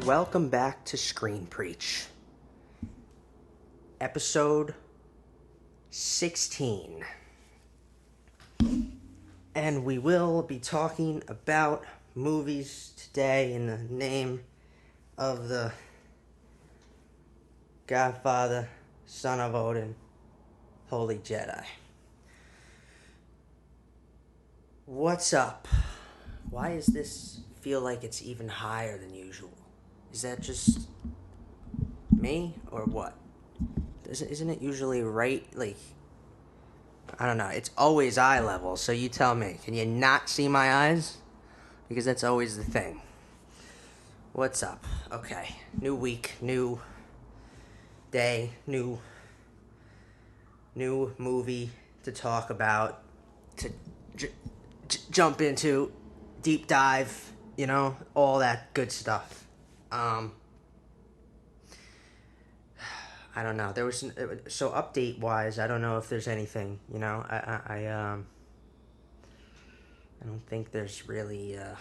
welcome back to Screen Preach, episode 16. And we will be talking about movies today in the name of the Godfather, Son of Odin, Holy Jedi. What's up? Why does this feel like it's even higher than usual? Is that just me or what? Isn't it usually right? Like, I don't know. It's always eye level, so you tell me. Can you not see my eyes? Because that's always the thing. What's up? Okay. New week, new day, new movie to talk about, to jump into, deep dive, all that good stuff. I don't know. There was so update wise, I don't know if there's anything. I don't think there's really. All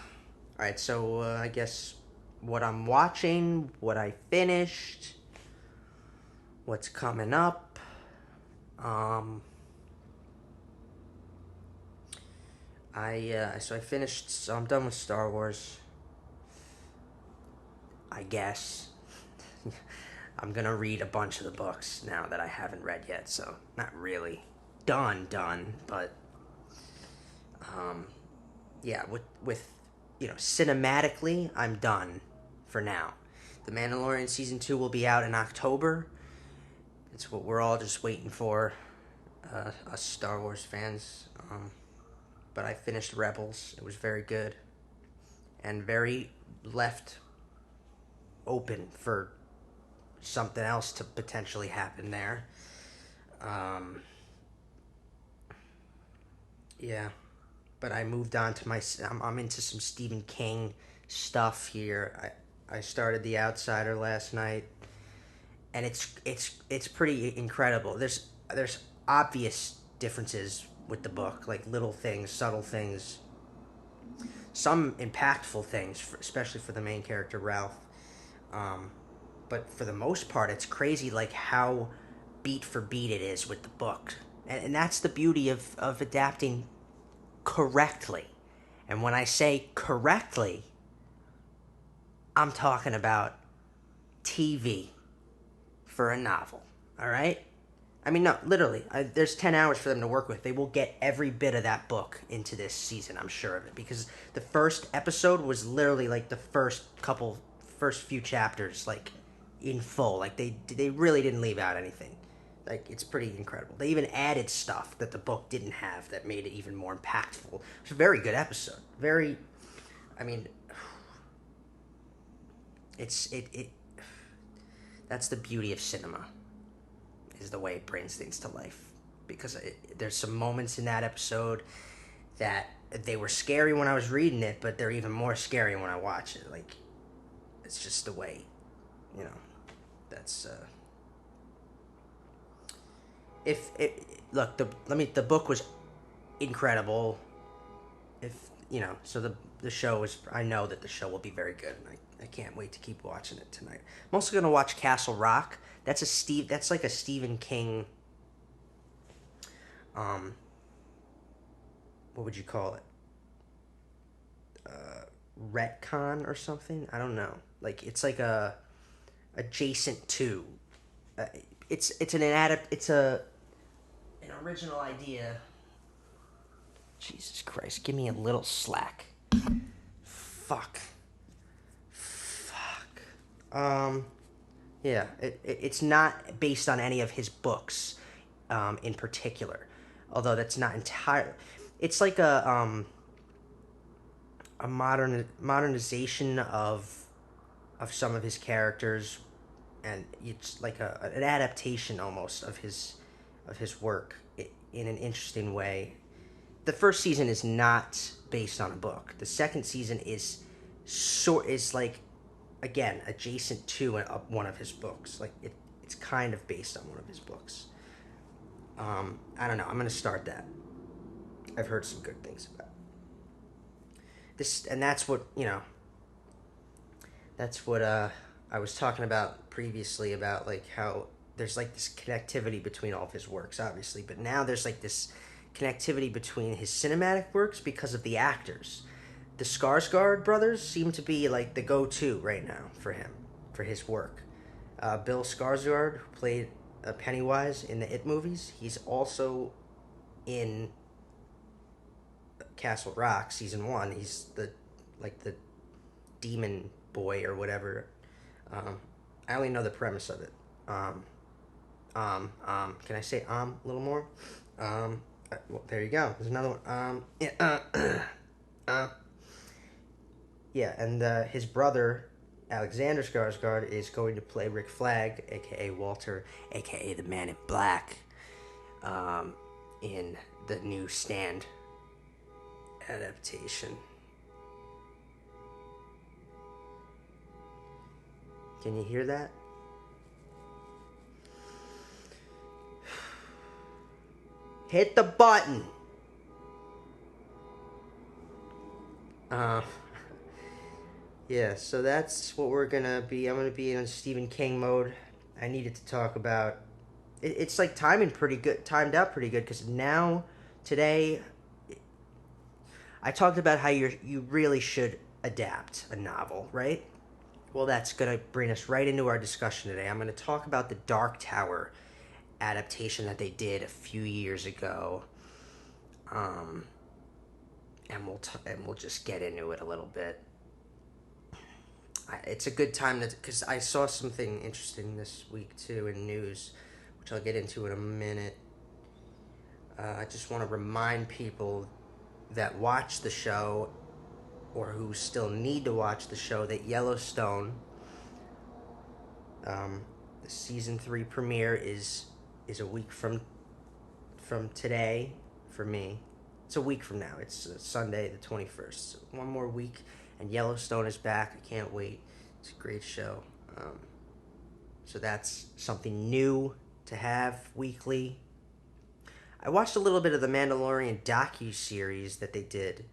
right, so I guess what I'm watching, what I finished, what's coming up. I finished. So I'm done with Star Wars. I guess. I'm gonna read a bunch of the books now that I haven't read yet, so not really done, but yeah, with cinematically, I'm done for now. The Mandalorian season 2 will be out in October. It's what we're all just waiting for, us Star Wars fans. But I finished Rebels. It was very good, and very left open for something else to potentially happen there. Yeah, but I moved on to I'm into some Stephen King stuff here. I started The Outsider last night, and it's pretty incredible. There's obvious differences with the book, like little things, subtle things, some impactful things, especially for the main character Ralph. But for the most part, it's crazy, like how beat for beat it is with the book, and that's the beauty of adapting correctly. And when I say correctly, I'm talking about TV for a novel. All right. I mean, no, literally. There's 10 hours for them to work with. They will get every bit of that book into this season, I'm sure of it. Because the first episode was literally like the first few chapters, like, in full. Like, they really didn't leave out anything. Like, it's pretty incredible. They even added stuff that the book didn't have that made it even more impactful. It's a very good episode. That's the beauty of cinema, is the way it brings things to life. Because there's some moments in that episode that they were scary when I was reading it, but they're even more scary when I watch it. Like, it's just the way, that's, the book was incredible. So the show is, I know that the show will be very good, and I can't wait to keep watching it tonight. I'm also going to watch Castle Rock. That's like a Stephen King, what would you call it? Retcon or something? I don't know. Like, it's like a adjacent to. It's an original idea. Jesus Christ, give me a little slack. Fuck. Yeah, it's not based on any of his books, in particular. Although that's not entirely. It's like a modernization of some of his characters, and it's like an adaptation almost of his work in an interesting way. The first season is not based on a book. The second season is like, again, adjacent to one of his books. Like, it's kind of based on one of his books. I don't know. I'm gonna start that. I've heard some good things about this, and that's what That's what I was talking about previously, about like how there's like this connectivity between all of his works, obviously, but now there's like this connectivity between his cinematic works because of the actors. The Skarsgård brothers seem to be like the go-to right now for him, for his work. Bill Skarsgård, who played Pennywise in the It movies, he's also in Castle Rock season one. He's the demon boy or whatever. I only know the premise of it. Can I say a little more? Well, there you go. There's another one. Uh, yeah, and his brother, Alexander Skarsgård, is going to play Rick Flag, aka Walter, aka the Man in Black, in the new Stand adaptation. Can you hear that? Hit the button! Uh, yeah, so that's what we're gonna be. I'm gonna be in Stephen King mode. I needed to talk about. It's like timed out pretty good, because now, today, I talked about how you really should adapt a novel, right? Well, that's gonna bring us right into our discussion today. I'm gonna talk about the Dark Tower adaptation that they did a few years ago, and we'll just get into it a little bit. It's a good time because I saw something interesting this week too in news, which I'll get into in a minute. I just want to remind people that watch the show, or who still need to watch the show, that Yellowstone, the season 3 premiere is a week from today for me. It's a week from now. It's Sunday the 21st. So one more week, and Yellowstone is back. I can't wait. It's a great show. So that's something new to have weekly. I watched a little bit of the Mandalorian docu-series that they did.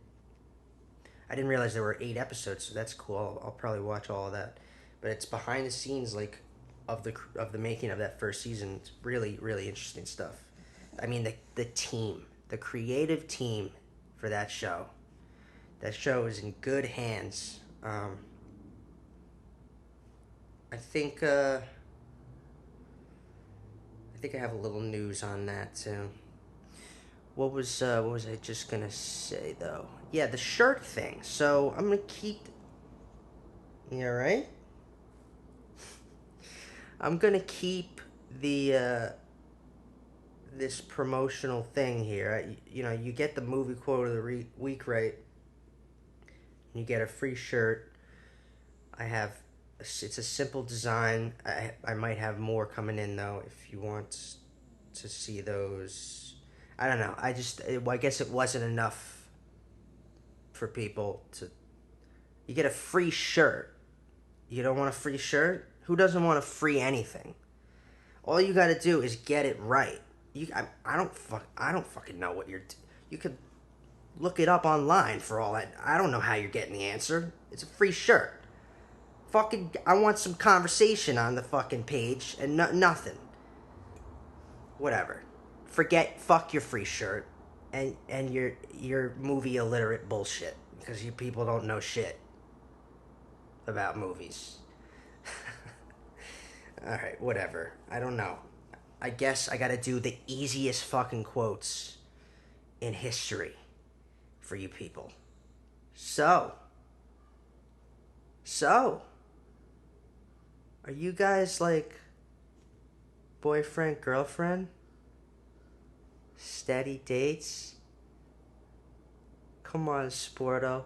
I didn't realize there were 8 episodes, so that's cool. I'll probably watch all of that. But it's behind the scenes, like, of the making of that first season. It's really, really interesting stuff. I mean, the team, the creative team for that show. That show is in good hands. I think I have a little news on that too. What was I just gonna say though? Yeah, the shirt thing. So I'm gonna keep. You alright? I'm gonna keep the this promotional thing here. You get the movie quote of the week right. You get a free shirt. It's a simple design. I might have more coming in though if you want to see those. I don't know. I guess it wasn't enough for people to. You get a free shirt. You don't want a free shirt? Who doesn't want a free anything? All you got to do is get it right. I don't fucking know what you could look it up online for all that. I don't know how you're getting the answer. It's a free shirt. I want some conversation on the fucking page and nothing. Whatever. Fuck your free shirt and your movie illiterate bullshit, because you people don't know shit about movies. Alright, whatever. I don't know. I guess I gotta do the easiest fucking quotes in history for you people. So, are you guys like boyfriend, girlfriend? Steady dates? Come on, Sporto.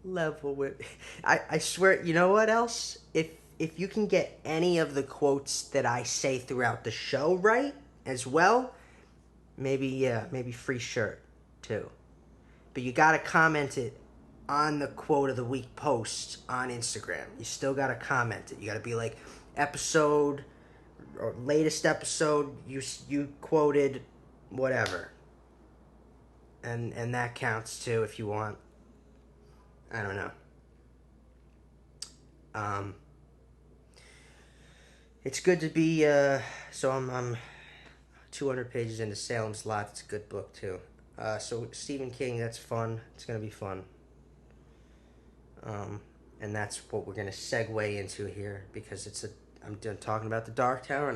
Level with me. I swear, you know what else? If you can get any of the quotes that I say throughout the show right as well, maybe free shirt too. But you gotta comment it on the quote of the week post on Instagram. You still gotta comment it. You gotta be like, episode or latest episode you quoted whatever. And that counts too if you want. I don't know. It's good to be. So I'm 200 pages into Salem's Lot. It's a good book too. So Stephen King, that's fun. It's gonna be fun. Um, and that's what we're gonna segue into here because I'm done talking about the Dark Tower,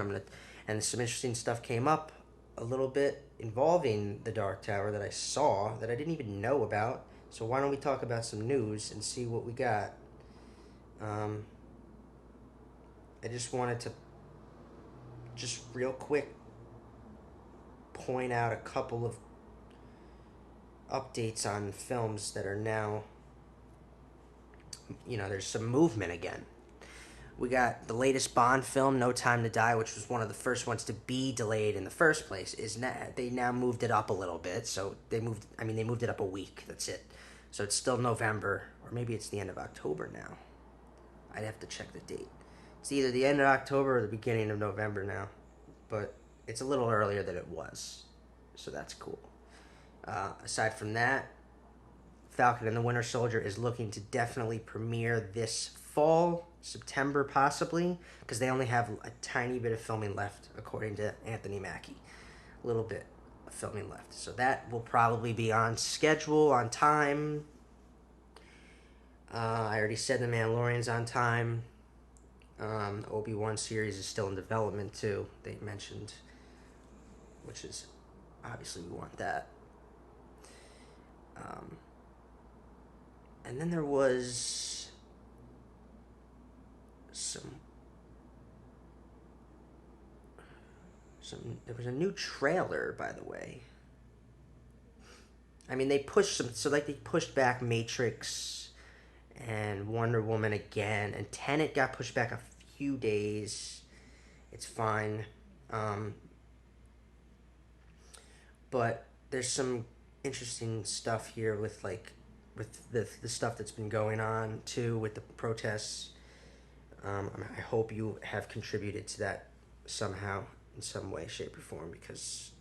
and some interesting stuff came up a little bit involving the Dark Tower that I saw that I didn't even know about. So why don't we talk about some news and see what we got? Um, I just wanted to just real quick point out a couple of updates on films that are now, there's some movement again. We got the latest Bond film, No Time to Die, which was one of the first ones to be delayed in the first place. They now moved it up a little bit, so they moved it up a week. That's it. So it's still November, or maybe it's the end of October now. I'd have to check the date. It's either the end of October or the beginning of November now, but it's a little earlier than it was, so that's cool. Aside from that, Falcon and the Winter Soldier is looking to definitely premiere this fall, September possibly, because they only have a tiny bit of filming left, according to Anthony Mackie. A little bit of filming left. So that will probably be on schedule, on time. I already said The Mandalorian's on time. Obi-Wan series is still in development too, they mentioned, which is obviously we want that. And then there was some there was a new trailer, by the way. I mean, they pushed they pushed back Matrix and Wonder Woman again, and Tenet got pushed back a few days. It's fine. But there's some interesting stuff here with the stuff that's been going on too with the protests. I hope you have contributed to that somehow in some way, shape, or form because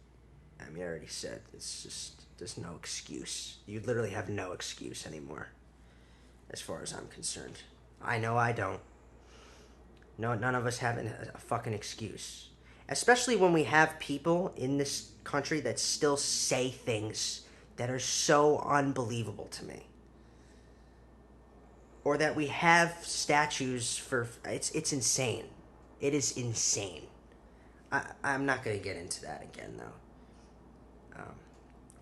I already said it's just there's no excuse. You literally have no excuse anymore, as far as I'm concerned. I know I don't. No, none of us have a fucking excuse. Especially when we have people in this country that still say things that are so unbelievable to me. Or that we have statues for it's insane. It is insane. I'm not going to get into that again though.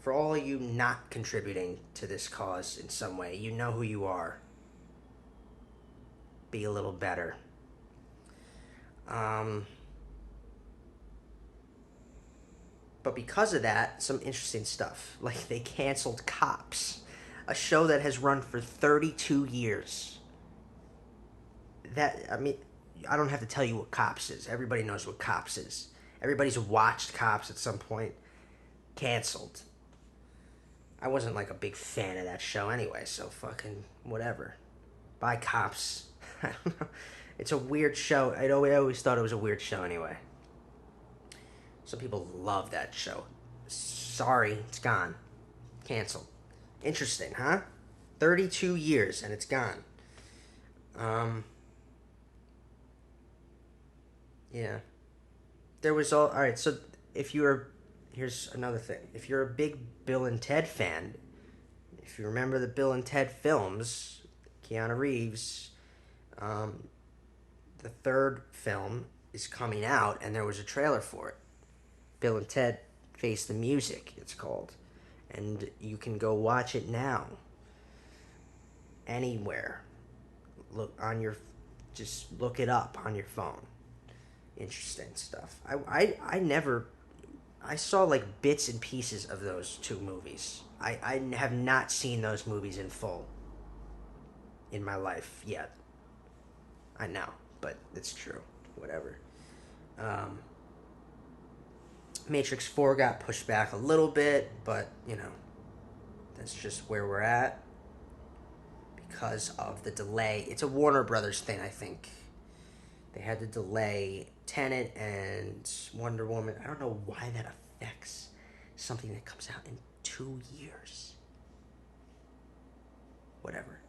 For all of you not contributing to this cause in some way, you know who you are. Be a little better. But because of that, some interesting stuff. Like they canceled Cops, a show that has run for 32 years. I don't have to tell you what Cops is. Everybody knows what Cops is. Everybody's watched Cops at some point. Canceled. I wasn't like a big fan of that show anyway, so fucking whatever. Bye, Cops. I don't know. It's a weird show. I always thought it was a weird show anyway. Some people love that show. Sorry, it's gone. Canceled. Interesting, huh? 32 years and it's gone. Yeah. There was all right, so if you're here's another thing. If you're a big Bill and Ted fan, if you remember the Bill and Ted films, Keanu Reeves, the third film is coming out and there was a trailer for it. Bill and Ted Face the Music, it's called. And you can go watch it now. Anywhere. Just look it up on your phone. Interesting stuff. I saw like bits and pieces of those two movies. I have not seen those movies in full in my life yet. I know, but it's true. Whatever. Matrix 4 got pushed back a little bit, but, that's just where we're at because of the delay. It's a Warner Brothers thing, I think. They had to delay Tenet and Wonder Woman. I don't know why that affects something that comes out in 2 years. Whatever.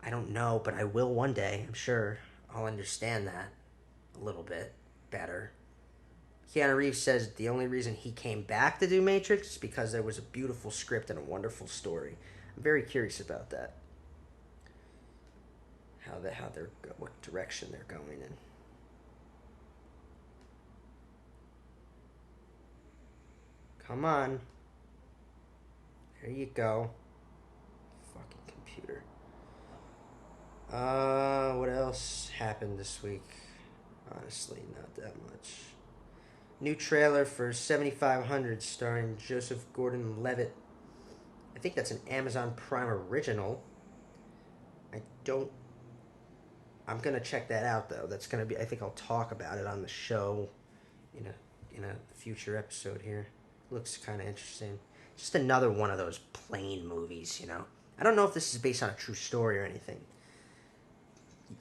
I don't know, but I will one day. I'm sure I'll understand that. a little bit better. Keanu Reeves says the only reason he came back to do Matrix is because there was a beautiful script and a wonderful story. I'm very curious about that. What direction they're going in. Come on. There you go. Fucking computer. What else happened this week? Honestly, not that much. New trailer for 7500 starring Joseph Gordon-Levitt. I think that's an Amazon Prime original. I don't... I'm gonna check that out though. That's gonna be... I think I'll talk about it on the show in a future episode here. Looks kind of interesting. Just another one of those plain movies, you know. I don't know if this is based on a true story or anything.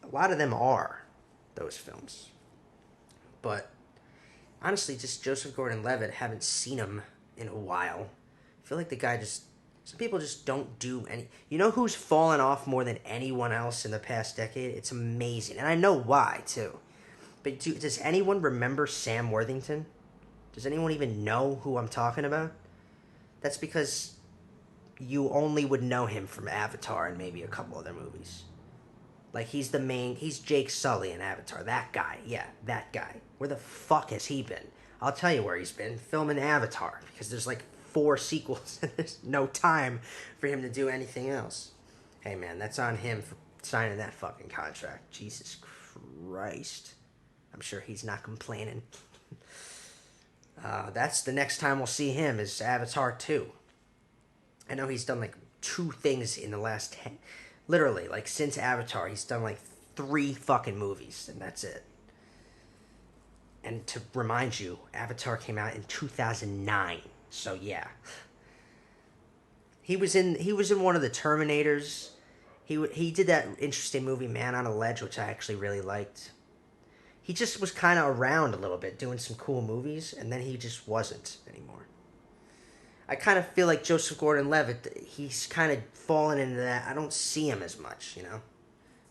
A lot of them are, those films. But honestly, just Joseph Gordon-Levitt, haven't seen him in a while. I feel like the guy just... Some people just don't do any... You know who's fallen off more than anyone else in the past decade? It's amazing. And I know why, too. But does anyone remember Sam Worthington? Does anyone even know who I'm talking about? That's because you only would know him from Avatar and maybe a couple other movies. Like, he's Jake Sully in Avatar. That guy, yeah, that guy. Where the fuck has he been? I'll tell you where he's been. Filming Avatar. Because there's like 4 sequels and there's no time for him to do anything else. Hey man, that's on him for signing that fucking contract. Jesus Christ. I'm sure he's not complaining. That's the next time we'll see him is Avatar 2. I know he's done like 2 things in the last 10... Literally, like since Avatar, he's done like 3 fucking movies, and that's it. And to remind you, Avatar came out in 2009, so yeah. He was in one of the Terminators. He did that interesting movie Man on a Ledge, which I actually really liked. He just was kind of around a little bit, doing some cool movies, and then he just wasn't anymore. I kind of feel like Joseph Gordon-Levitt, he's kind of fallen into that. I don't see him as much, you know?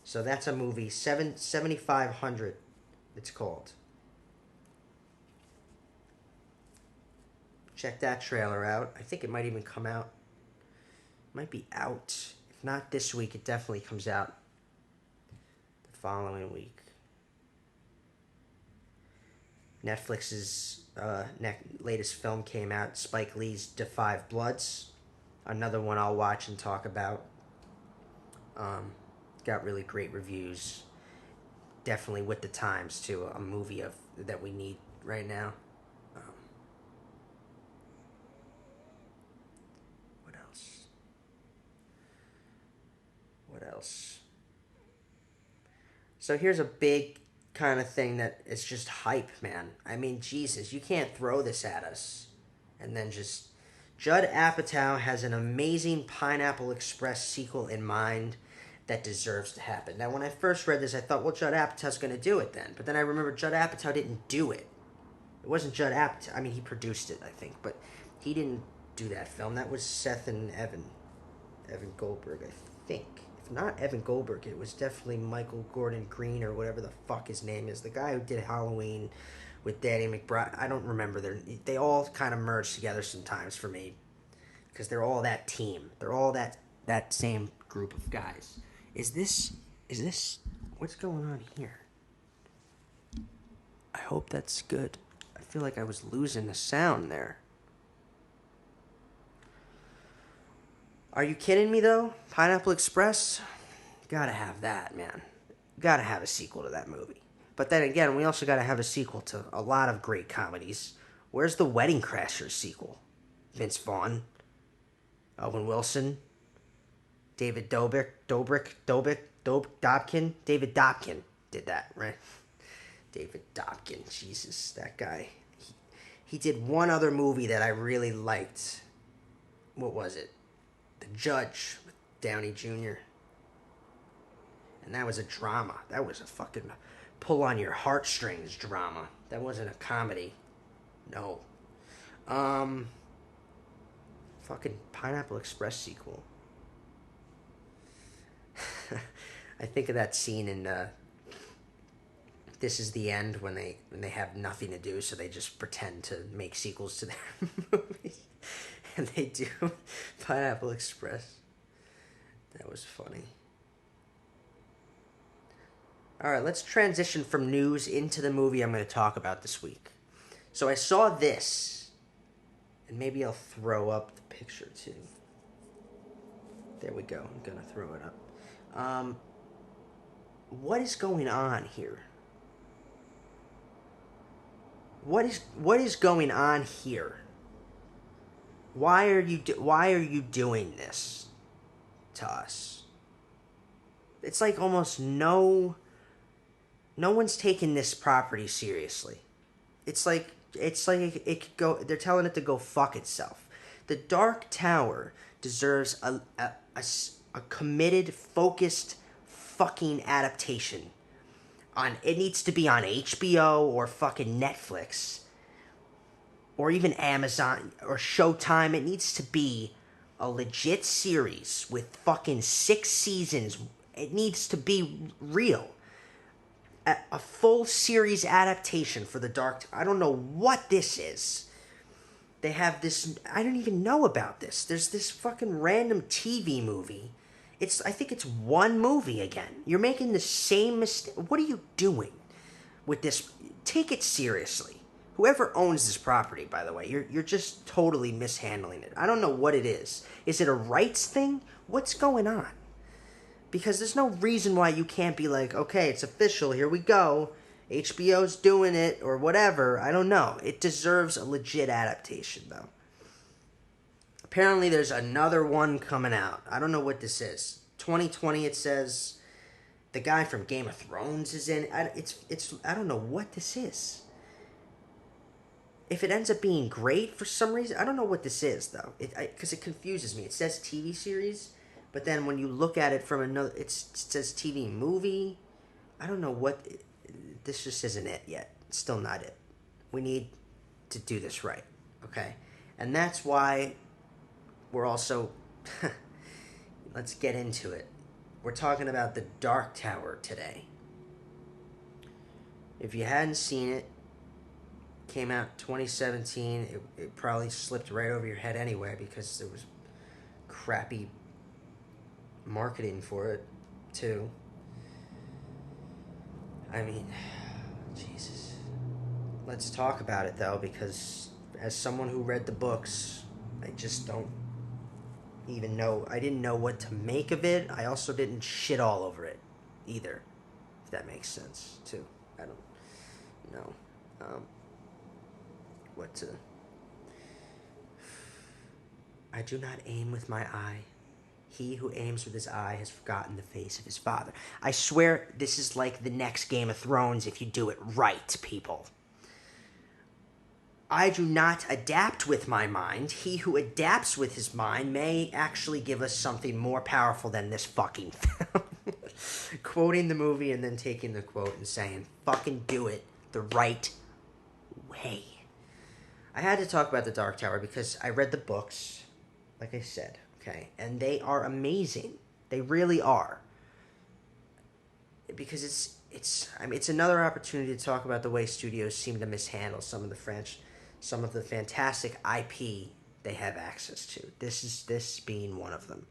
So that's a movie, 7500, it's called. Check that trailer out. I think it might even come out. It might be out. If not this week, it definitely comes out the following week. Netflix's latest film came out, Spike Lee's Da 5 Bloods. Another one I'll watch and talk about. Got really great reviews. Definitely with the times, too. A movie that we need right now. What else? What else? So here's a big kind of thing that it's just hype, man. I mean, Jesus, you can't throw this at us and then just... Judd Apatow has an amazing Pineapple Express sequel in mind that deserves to happen. Now, when I first read this, I thought, well, Judd Apatow's going to do it then. But then I remember Judd Apatow didn't do it. It wasn't Judd Apatow. I mean, he produced it, I think. But he didn't do that film. That was Seth and Evan Goldberg, I think. If not Evan Goldberg, it was definitely Michael Gordon Green or whatever the fuck his name is. The guy who did Halloween with Danny McBride. I don't remember. They all kind of merge together sometimes for me. Because they're all that team. They're all that same group of guys. Is this... What's going on here? I hope that's good. I feel like I was losing the sound there. Are you kidding me, though? Pineapple Express? Gotta have that, man. Gotta have a sequel to that movie. But then again, we also gotta have a sequel to a lot of great comedies. Where's the Wedding Crashers sequel? Vince Vaughn? Owen Wilson? David Dobkin? David Dobkin did that, right? David Dobkin, Jesus, that guy. He did one other movie that I really liked. What was it? The Judge with Downey Jr. And that was a drama. That was a fucking pull on your heartstrings drama. That wasn't a comedy. No. Fucking Pineapple Express sequel. I think of that scene in this is the end when they have nothing to do, so they just pretend to make sequels to their movies, and they do Pineapple Express. That was funny. All right, let's transition from news into the movie I'm going to talk about this week. So I saw this, and maybe I'll throw up the picture too. There we go. I'm going to throw it up. What is going on here? What is going on here? Why are you doing this to us? It's like almost no one's taking this property seriously. It's like it could go. They're telling it to go fuck itself. The Dark Tower deserves a committed, focused, fucking adaptation. It needs to be on HBO or fucking Netflix, or even Amazon or Showtime. It needs to be a legit series with fucking 6 seasons. It needs to be real. A full series adaptation for the Dark. I don't know what this is. They have this. I don't even know about this. There's this fucking random TV movie. I think it's one movie again. You're making the same mistake. What are you doing with this? Take it seriously. Whoever owns this property, by the way, you're just totally mishandling it. I don't know what it is. Is it a rights thing? What's going on? Because there's no reason why you can't be like, okay, it's official, here we go. HBO's doing it, or whatever. I don't know. It deserves a legit adaptation, though. Apparently, there's another one coming out. I don't know what this is. 2020, it says. The guy from Game of Thrones is in. I don't know what this is. If it ends up being great for some reason, I don't know what this is, though. Because it confuses me. It says TV series, but then when you look at it from another, it says TV movie. I don't know what. This just isn't it yet. It's still not it. We need to do this right, okay? And that's why we're also. Let's get into it. We're talking about the Dark Tower today. If you hadn't seen it, came out 2017. It probably slipped right over your head anyway because there was crappy marketing for it too. I mean, Jesus. Let's talk about it though, because as someone who read the books, I just don't even know. I didn't know what to make of it. I also didn't shit all over it either, if that makes sense too. I don't know what to. I do not aim with my eye. He who aims with his eye has forgotten the face of his father. I swear this is like the next Game of Thrones if you do it right, people. I do not adapt with my mind. He who adapts with his mind may actually give us something more powerful than this fucking film. Quoting the movie and then taking the quote and saying, fucking do it the right way. I had to talk about the Dark Tower because I read the books, like I said, okay, and they are amazing. They really are. Because it's another opportunity to talk about the way studios seem to mishandle some of the fantastic IP they have access to. This being one of them.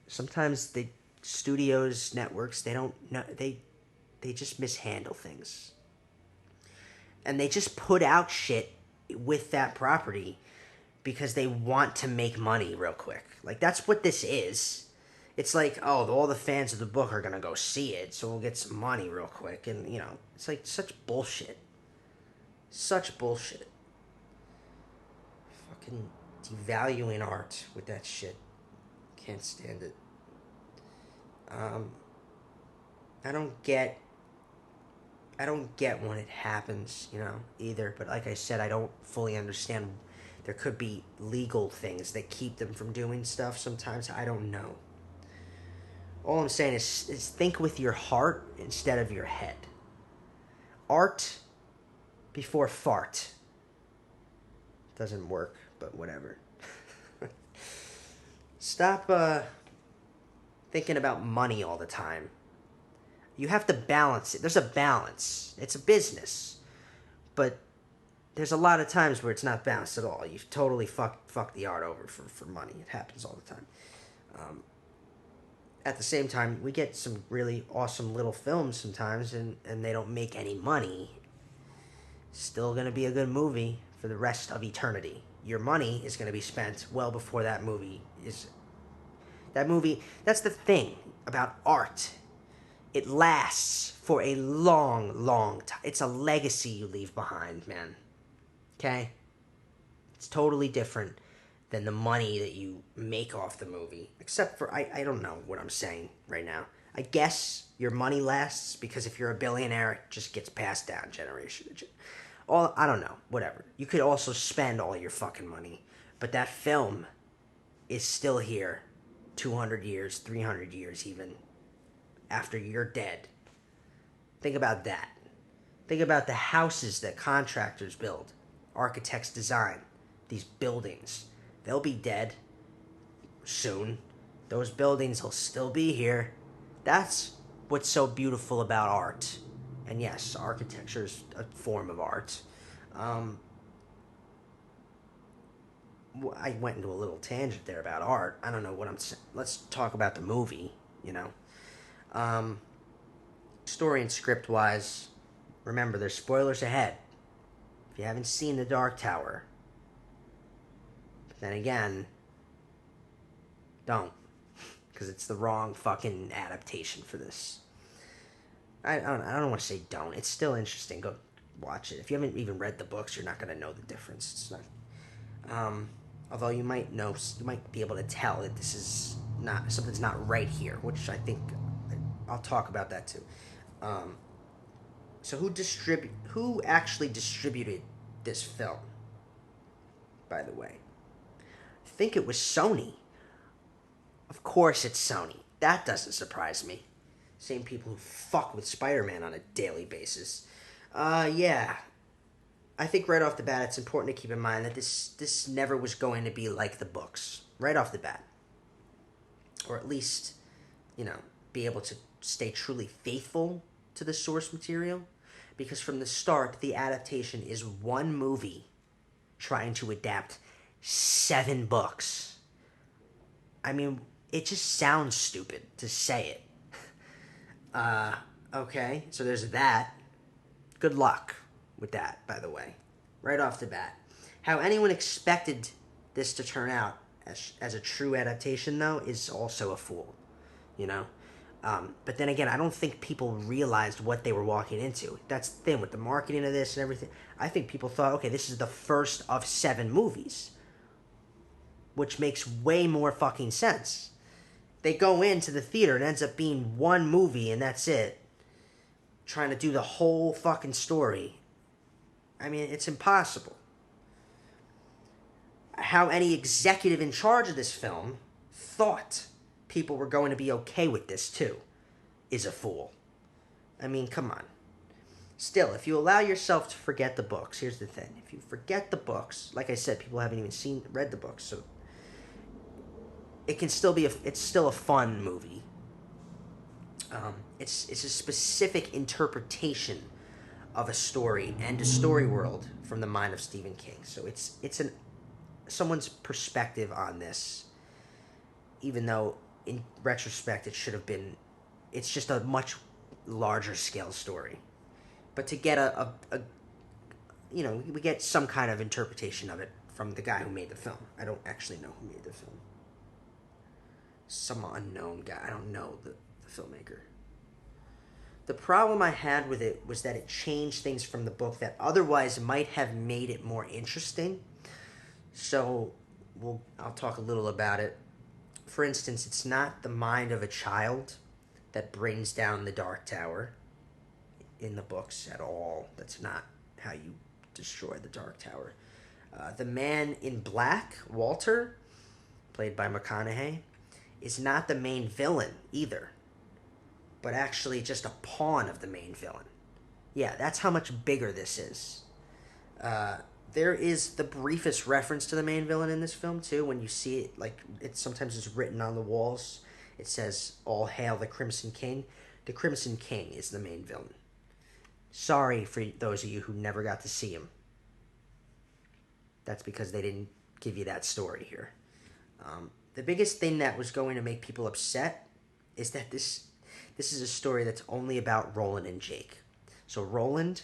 Sometimes the studios, networks, they don't know, they just mishandle things. And they just put out shit with that property because they want to make money real quick. Like, that's what this is. It's like, oh, all the fans of the book are going to go see it, so we'll get some money real quick. And, it's like such bullshit. Such bullshit. Fucking devaluing art with that shit. Can't stand it. I don't get when it happens, either. But like I said, I don't fully understand. There could be legal things that keep them from doing stuff sometimes. I don't know. All I'm saying is think with your heart instead of your head. Art before fart. Doesn't work, but whatever. Stop thinking about money all the time. You have to balance it. There's a balance. It's a business, but there's a lot of times where it's not balanced at all. You totally fuck the art over for money. It happens all the time. At the same time, we get some really awesome little films sometimes, and they don't make any money. Still going to be a good movie for the rest of eternity. Your money is going to be spent well before that movie is. That movie, that's the thing about art. It lasts for a long, long time. It's a legacy you leave behind, man. Okay? It's totally different than the money that you make off the movie. Except for, I don't know what I'm saying right now. I guess your money lasts because if you're a billionaire, it just gets passed down generation to generation. I don't know, whatever. You could also spend all your fucking money, but that film is still here 200 years, 300 years even, after you're dead. Think about that. Think about the houses that contractors build, architects design, these buildings. They'll be dead soon. Those buildings will still be here. That's what's so beautiful about art. And yes, architecture is a form of art. I went into a little tangent there about art. I don't know what I'm saying. Let's talk about the movie, you know. Story and script-wise, remember, there's spoilers ahead. If you haven't seen The Dark Tower, but then again, don't. Because it's the wrong fucking adaptation for this. I don't want to say don't. It's still interesting. Go watch it. If you haven't even read the books, you're not going to know the difference. It's not. Although you might be able to tell that this is not something's not right here, which I think I'll talk about that too. So who actually distributed this film? By the way, I think it was Sony. Of course, it's Sony. That doesn't surprise me. Same people who fuck with Spider-Man on a daily basis. Yeah. I think right off the bat, it's important to keep in mind that this never was going to be like the books. Right off the bat. Or at least, be able to stay truly faithful to the source material. Because from the start, the adaptation is one movie trying to adapt 7 books. I mean, it just sounds stupid to say it. Okay, so there's that. Good luck with that, by the way. Right off the bat. How anyone expected this to turn out as a true adaptation, though, is also a fool. But then again, I don't think people realized what they were walking into. That's the thing with the marketing of this and everything. I think people thought, okay, this is the first of 7 movies. Which makes way more fucking sense. They go into the theater and it ends up being one movie and that's it. Trying to do the whole fucking story. I mean, it's impossible. How any executive in charge of this film thought people were going to be okay with this too is a fool. I mean, come on. Still, if you allow yourself to forget the books, here's the thing. If you forget the books, like I said, people haven't even read the books, so it can still be it's still a fun movie. It's a specific interpretation of a story and a story world from the mind of Stephen King. So it's someone's perspective on this, even though in retrospect it should have been. It's just a much larger scale story, but to get we get some kind of interpretation of it from the guy who made the film. I don't actually know who made the film. Some unknown guy. I don't know the filmmaker. The problem I had with it was that it changed things from the book that otherwise might have made it more interesting. So, I'll talk a little about it. For instance, it's not the mind of a child that brings down the Dark Tower in the books at all. That's not how you destroy the Dark Tower. The man in black, Walter, played by McConaughey, is not the main villain either, but actually just a pawn of the main villain. Yeah, that's how much bigger this is. There is the briefest reference to the main villain in this film, too, when you see it, like, sometimes it's written on the walls. It says, "All hail the Crimson King." The Crimson King is the main villain. Sorry for those of you who never got to see him. That's because they didn't give you that story here. The biggest thing that was going to make people upset is that this is a story that's only about Roland and Jake. So Roland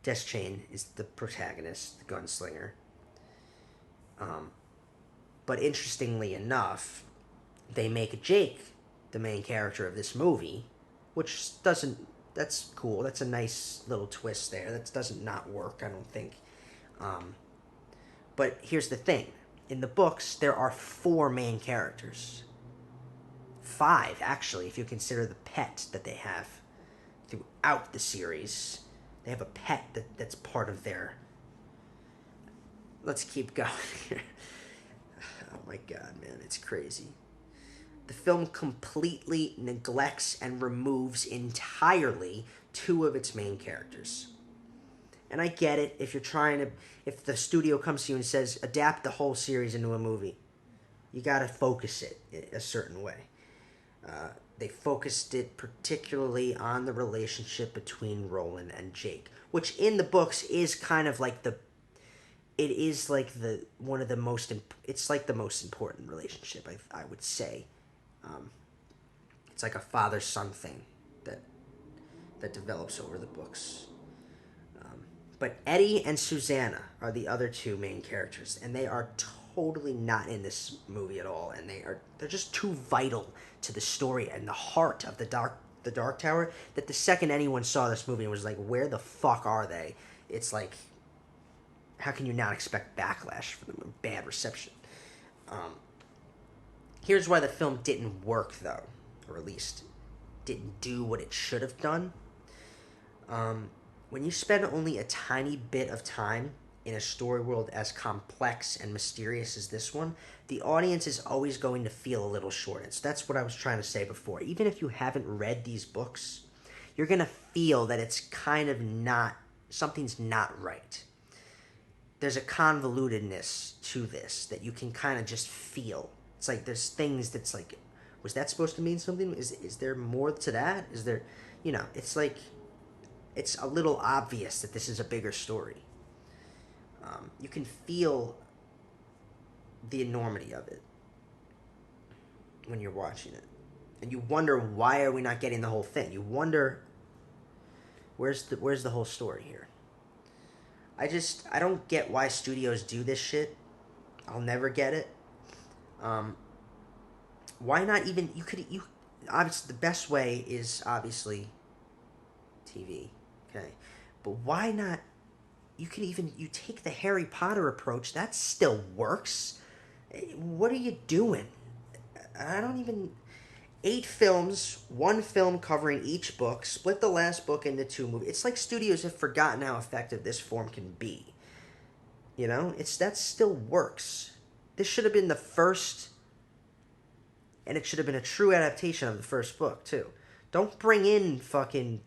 Deschain is the protagonist, the gunslinger. But interestingly enough, they make Jake the main character of this movie, which doesn't. That's cool. That's a nice little twist there. That doesn't not work, I don't think. But here's the thing. In the books, there are 4 main characters. 5, actually, if you consider the pet that they have throughout the series. They have a pet that's part of their... Let's keep going here. Oh my god, man, it's crazy. The film completely neglects and removes entirely 2 of its main characters. And I get it if you're trying to... If the studio comes to you and says, adapt the whole series into a movie, you gotta focus it a certain way. They focused it particularly on the relationship between Roland and Jake, which in the books is kind of like the... It is like the one of the most... It's like the most important relationship, I would say. It's like a father-son thing that develops over the books. But Eddie and Susanna are the other 2 main characters, and they are totally not in this movie at all, and they're just too vital to the story and the heart of the Dark Tower that the second anyone saw this movie and was like, where the fuck are they? It's like, how can you not expect backlash for them? Bad reception. Here's why the film didn't work, though, or at least didn't do what it should have done. When you spend only a tiny bit of time in a story world as complex and mysterious as this one, the audience is always going to feel a little short. So that's what I was trying to say before. Even if you haven't read these books, you're going to feel that it's kind of not, something's not right. There's a convolutedness to this that you can kind of just feel. It's like there's things that's like, was that supposed to mean something? Is there more to that? Is there, it's like, it's a little obvious that this is a bigger story. You can feel the enormity of it when you're watching it. And you wonder, why are we not getting the whole thing? You wonder, where's the whole story here? I don't get why studios do this shit. I'll never get it. Why not even, obviously the best way is obviously TV, okay? But why not, you take the Harry Potter approach, that still works. What are you doing? 8 films, 1 film covering each book, split the last book into 2 movies. It's like studios have forgotten how effective this form can be. That still works. This should have been the first, and it should have been a true adaptation of the first book, too. Don't bring in fucking,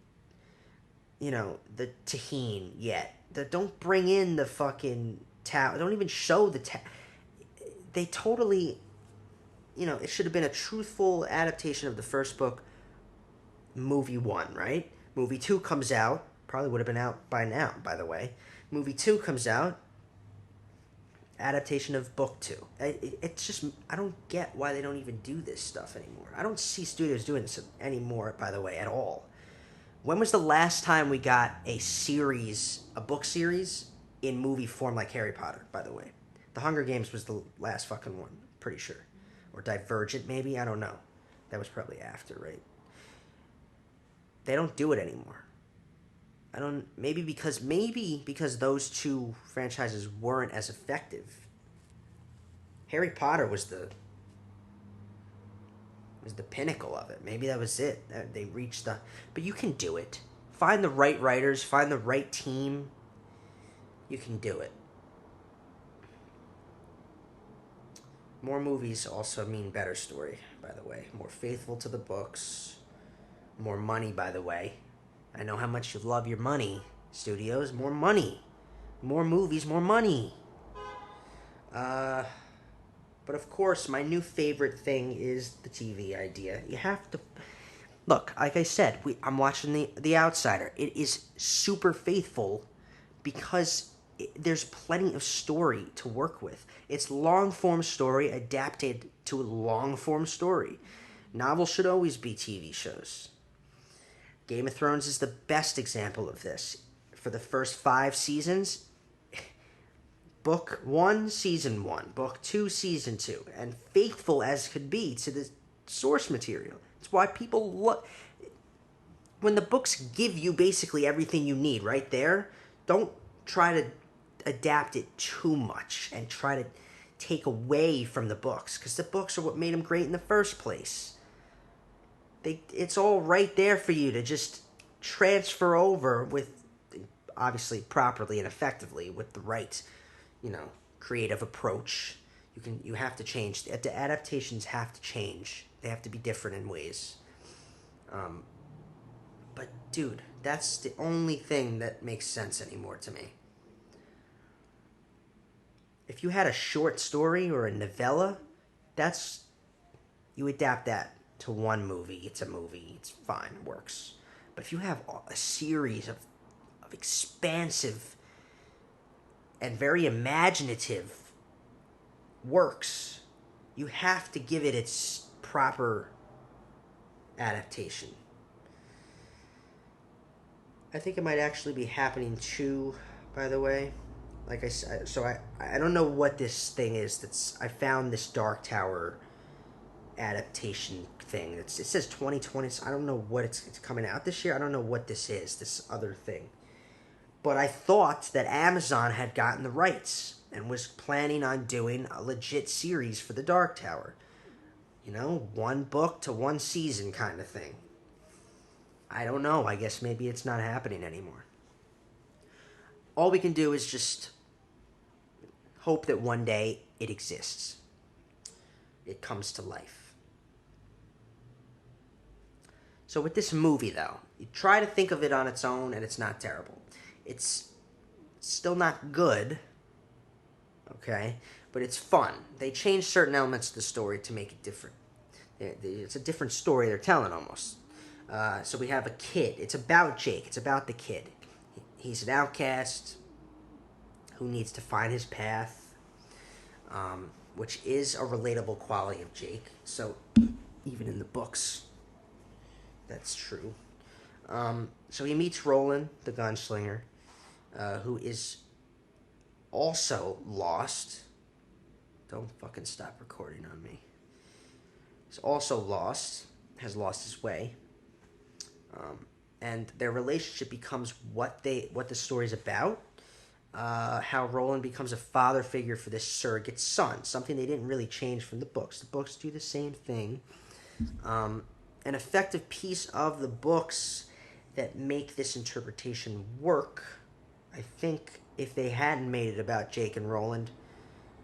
the Taheen yet. Don't bring in the fucking tower. Don't even show the tower. They totally... it should have been a truthful adaptation of the first book, movie 1, right? Movie 2 comes out. Probably would have been out by now, by the way. Movie 2 comes out. Adaptation of book 2. It's just... I don't get why they don't even do this stuff anymore. I don't see studios doing this anymore, by the way, at all. When was the last time we got a book series, in movie form like Harry Potter, by the way? The Hunger Games was the last fucking one, pretty sure. Or Divergent, maybe? I don't know. That was probably after, right? They don't do it anymore. Maybe because those 2 franchises weren't as effective. Harry Potter was the pinnacle of it. Maybe that was it. They reached the... But you can do it. Find the right writers, find the right team. You can do it. More movies also mean better story, by the way. More faithful to the books. More money, by the way. I know how much you love your money, studios. More money. More movies, more money. But of course, my new favorite thing is the TV idea. You have to... Look, like I said, I'm watching the Outsider. It is super faithful because there's plenty of story to work with. It's long form story adapted to a long form story. Novels should always be TV shows. Game of Thrones is the best example of this. For the first 5 seasons, book 1, season 1, book 2, season 2, and faithful as could be to the source material. It's why people look. When the books give you basically everything you need right there, don't try to adapt it too much and try to take away from the books, because the books are what made them great in the first place. It's all right there for you to just transfer over with, obviously properly and effectively, with the right, creative approach. You have to change. The adaptations have to change. They have to be different in ways. But dude, that's the only thing that makes sense anymore to me. If you had a short story or a novella, that's you adapt that to one movie. It's a movie. It's fine. It works. But if you have a series of expansive and very imaginative works, you have to give it its proper adaptation. I think it might actually be happening too, by the way. Like I said, so I don't know what this thing is. I found this Dark Tower adaptation thing. It says 2020. So I don't know what it's coming out this year. I don't know what this is. This other thing. But I thought that Amazon had gotten the rights and was planning on doing a legit series for the Dark Tower. One book to one season kind of thing. I don't know. I guess maybe it's not happening anymore. All we can do is just hope that one day it exists. It comes to life. So with this movie, though, you try to think of it on its own, and it's not terrible. It's still not good, okay? But it's fun. They changed certain elements of the story to make it different. It's a different story they're telling almost. So we have a kid. It's about Jake. It's about the kid. He's an outcast who needs to find his path, which is a relatable quality of Jake. So even in the books, that's true. So he meets Roland, the gunslinger, who is also lost. Don't fucking stop recording on me. He's also lost, has lost his way. And their relationship becomes what the story's about. How Roland becomes a father figure for this surrogate son, something they didn't really change from the books. The books do the same thing. An effective piece of the books that make this interpretation work, I think, if they hadn't made it about Jake and Roland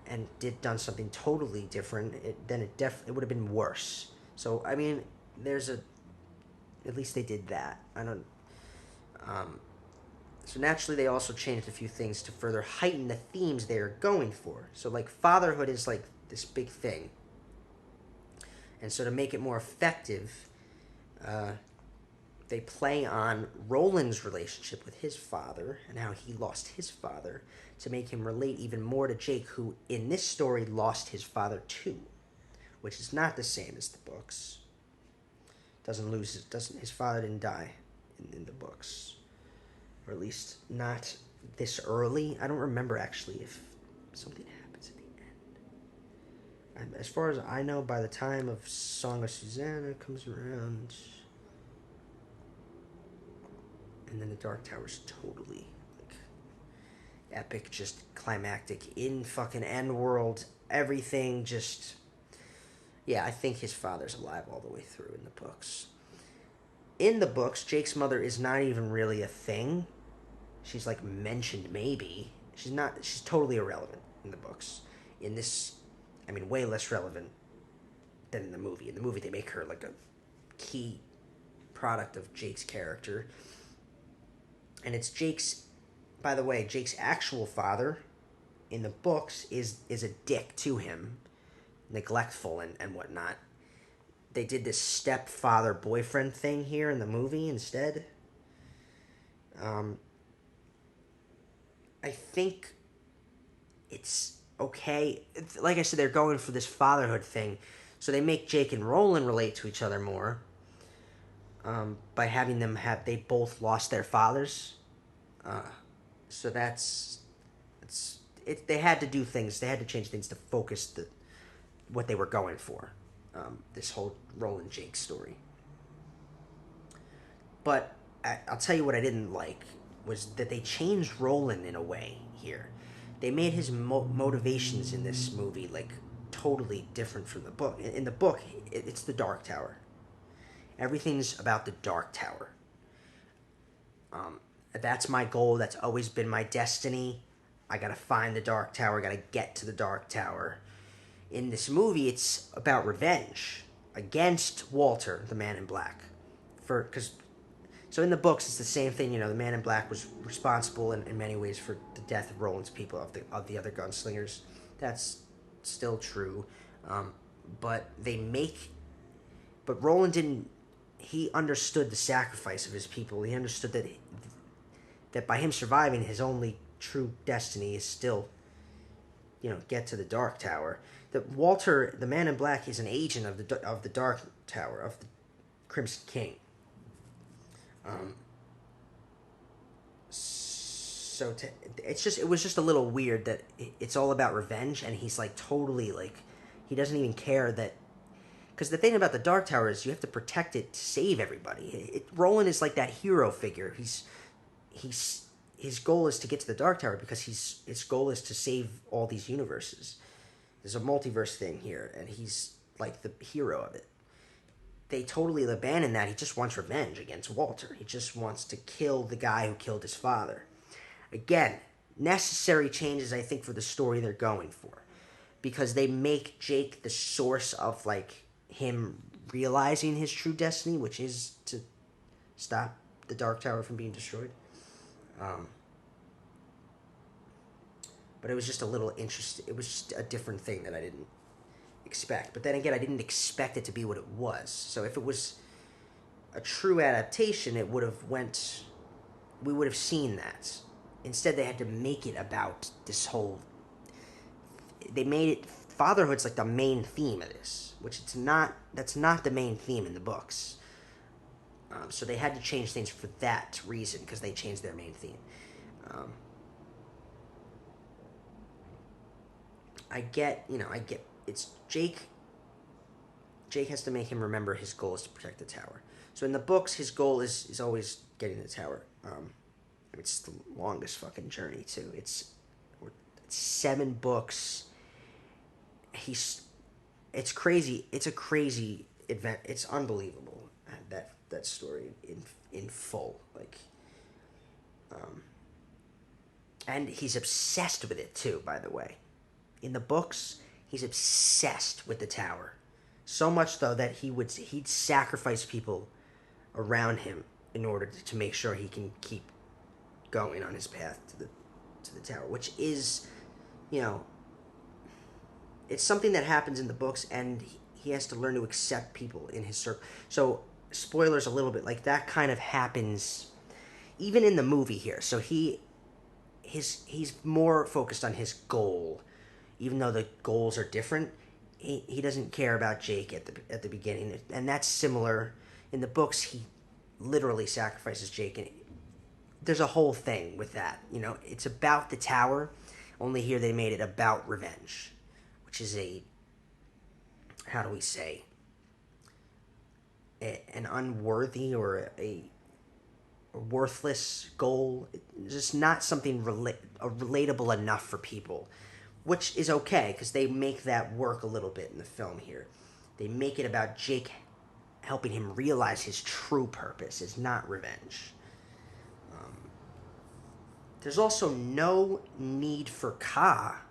and done something totally different, then it would have been worse. So I mean, at least they did that. I don't. So naturally, they also changed a few things to further heighten the themes they are going for. So like fatherhood is like this big thing, and so to make it more effective, they play on Roland's relationship with his father and how he lost his father to make him relate even more to Jake, who in this story lost his father too, which is not the same as the books. His father didn't die in the books, or at least not this early. I don't remember actually if something happens at the end. As far as I know, by the time of Song of Susanna comes around, and then the Dark Tower's totally like epic, just climactic in fucking end world. Everything just. Yeah, I think his father's alive all the way through in the books. In the books, Jake's mother is not even really a thing. She's like mentioned maybe. She's totally irrelevant in the books. In this, I mean, way less relevant than in the movie. In the movie, they make her like a key product of Jake's character. And it's by the way, Jake's actual father in the books is a dick to him, neglectful and whatnot. they did this stepfather boyfriend thing here in the movie instead. Um, I think it's okay. Like I said, they're going for this fatherhood thing, so they make Jake and Roland relate to each other more, by having them have they both lost their fathers. Uh, so it's it. They had to do things. They had to change things to focus what they were going for. This whole Roland Jake story. But I'll tell you what I didn't like was that they changed Roland in a way here. They made his motivations in this movie like totally different from the book. In the book, it's the Dark Tower. Everything's about the Dark Tower. That's my goal. That's always been my destiny. I gotta find the Dark Tower. Gotta get to the Dark Tower. In this movie, it's about revenge against Walter, the Man in Black, because so in the books, it's the same thing. The Man in Black was responsible in many ways for the death of Roland's people, of the other gunslingers. That's still true, but but Roland didn't. He understood the sacrifice of his people. He understood that by him surviving, his only true destiny is still, get to the Dark Tower. That Walter, the Man in Black, is an agent of the Dark Tower, of the Crimson King. So it was just a little weird that it's all about revenge, and he's like totally like he doesn't even care that, because the thing about the Dark Tower is you have to protect it to save everybody. Roland is like that hero figure. His goal is to get to the Dark Tower because his goal is to save all these universes. There's a multiverse thing here, and he's like the hero of it. They totally abandon that. He just wants revenge against Walter. He just wants to kill the guy who killed his father. Again, necessary changes, I think, for the story they're going for. Because they make Jake the source of, like, him realizing his true destiny, which is to stop the Dark Tower from being destroyed. But it was just a little interesting. It was just a different thing that I didn't expect. But then again, I didn't expect it to be what it was. So if it was a true adaptation, we would have seen that. Instead, they had to make it about this whole. They made it fatherhood's like the main theme of this, which it's not. That's not the main theme in the books. So they had to change things for that reason, because they changed their main theme. I get it's Jake. Jake has to make him remember his goal is to protect the tower. So in the books, his goal is always getting the tower. It's the longest fucking journey too. It's 7 books. It's crazy. It's a crazy event. It's unbelievable, that story in full. And he's obsessed with it too. By the way, in the books, he's obsessed with the tower. So much though that he'd sacrifice people around him in order to make sure he can keep going on his path to the tower, which is, it's something that happens in the books, and he has to learn to accept people in his circle. So, spoilers a little bit, like that kind of happens even in the movie here. So he's more focused on his goal, even though the goals are different. He doesn't care about Jake at the beginning, and that's similar in the books. He literally sacrifices Jake, and there's a whole thing with that. It's about the tower, only here they made it about revenge, which is how do we say, an unworthy or a worthless goal. It's just not something relatable enough for people, which is okay, because they make that work a little bit in the film here. They make it about Jake helping him realize his true purpose is not revenge. There's also no need for Ka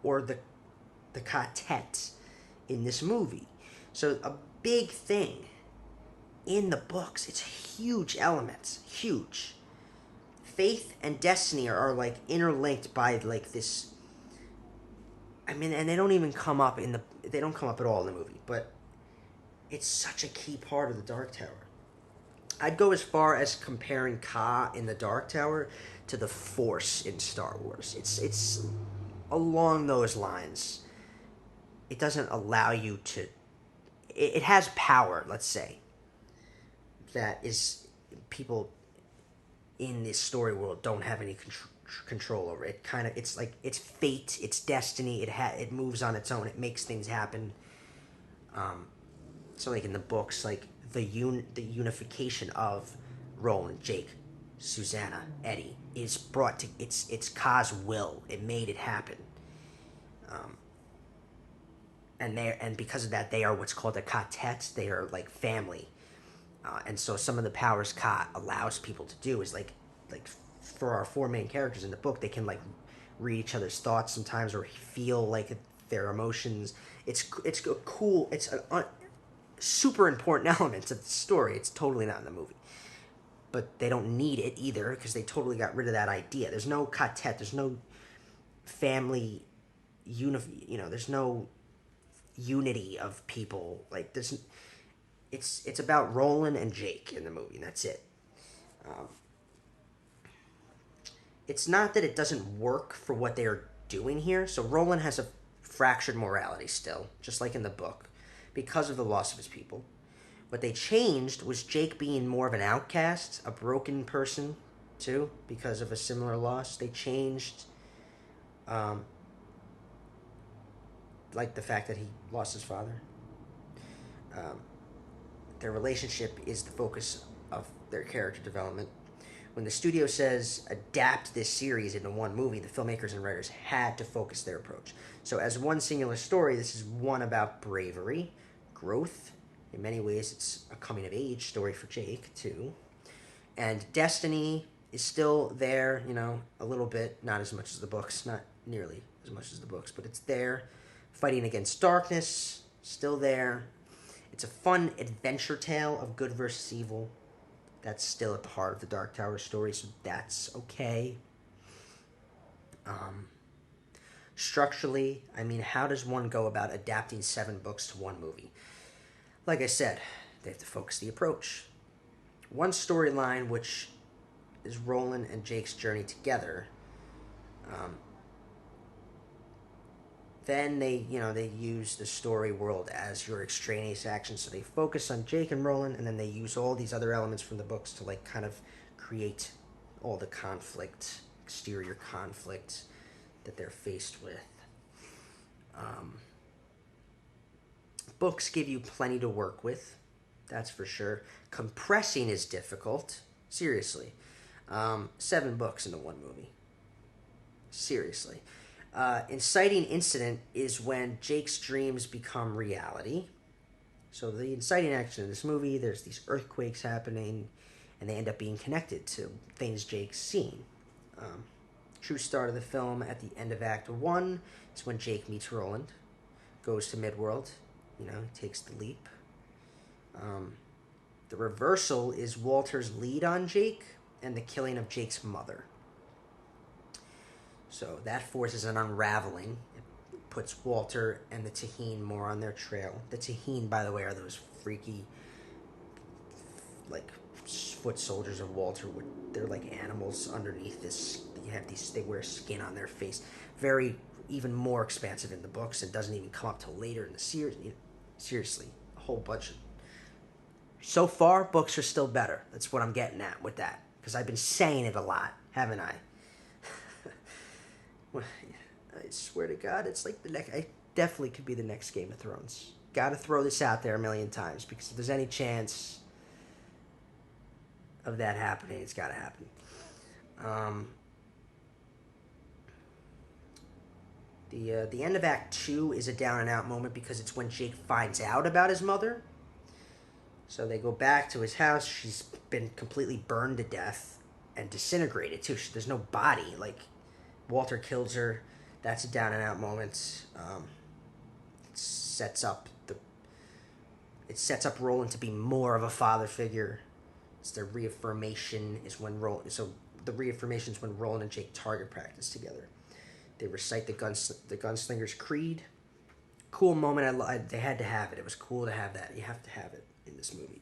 or the Ka-tet in this movie. So a big thing in the books, it's huge elements, huge. Faith and destiny are like interlinked by like this. I mean, and they don't even come up they don't come up at all in the movie, but it's such a key part of the Dark Tower. I'd go as far as comparing Ka in the Dark Tower to the Force in Star Wars. It's along those lines. It doesn't allow you to. It has power, let's say, that is people in this story world don't have any control over. It kind of, it's like it's fate, it's destiny. It moves on its own. It makes things happen. Um, so like in the books, like the unification of Roland, Jake, Susanna, Eddie is brought to it's Ka's will. It made it happen. Um, and because of that, they are what's called a Katet. They are like family. And so some of the powers Ka allows people to do is like for our four main characters in the book, they can like read each other's thoughts sometimes or feel like their emotions. It's a cool. It's a super important element of the story. It's totally not in the movie, but they don't need it either because they totally got rid of that idea. There's no Katet. There's no family there's no unity of people. Like there's it's about Roland and Jake in the movie, and that's it. Um, it's not that it doesn't work for what they are doing here. So Roland has a fractured morality still, just like in the book, because of the loss of his people. What they changed was Jake being more of an outcast, a broken person, too, because of a similar loss. They changed, um, like the fact that he lost his father. Um, their relationship is the focus of their character development. When the studio says adapt this series into one movie, the filmmakers and writers had to focus their approach. So, as one singular story, this is one about bravery, growth. In many ways, it's a coming of age story for Jake, too. And destiny is still there, a little bit, not as much as the books, not nearly as much as the books, but it's there. Fighting against darkness, still there. It's a fun adventure tale of good versus evil. That's still at the heart of the Dark Tower story, so that's okay. Um, Structurally, I mean, how does one go about adapting 7 books to one movie? Like I said, they have to focus the approach. One storyline, which is Roland and Jake's journey together. Um, then they use the story world as your extraneous action. So they focus on Jake and Roland, and then they use all these other elements from the books to like kind of create all the conflict, exterior conflict that they're faced with. Um, Books give you plenty to work with, that's for sure. Compressing is difficult, seriously. 7 books into one movie, seriously. Inciting incident is when Jake's dreams become reality. So the inciting action in this movie, there's these earthquakes happening, and they end up being connected to things Jake's seen. Um, True start of the film at the end of Act 1 is when Jake meets Roland, goes to Midworld, takes the leap. The reversal is Walter's lead on Jake and the killing of Jake's mother. So that forces an unraveling. It puts Walter and the Taheen more on their trail. The Taheen, by the way, are those freaky, like, foot soldiers of Walter. They're like animals underneath this. They wear skin on their face. Very, even more expansive in the books. It doesn't even come up till later in the series. Seriously, a whole bunch of. So far, books are still better. That's what I'm getting at with that. Because I've been saying it a lot, haven't I? I swear to God, it's like the next. I definitely could be the next Game of Thrones. Got to throw this out there a million times because if there's any chance of that happening, it's got to happen. The end of Act 2 is a down and out moment because it's when Jake finds out about his mother. So they go back to his house. She's been completely burned to death and disintegrated too. There's no body. Like Walter kills her. That's a down and out moment. It sets up Roland to be more of a father figure. It's the reaffirmation is when the reaffirmation is when Roland and Jake target practice together. They recite the Gunslinger's Creed, cool moment. They had to have it. It was cool to have that. You have to have it in this movie.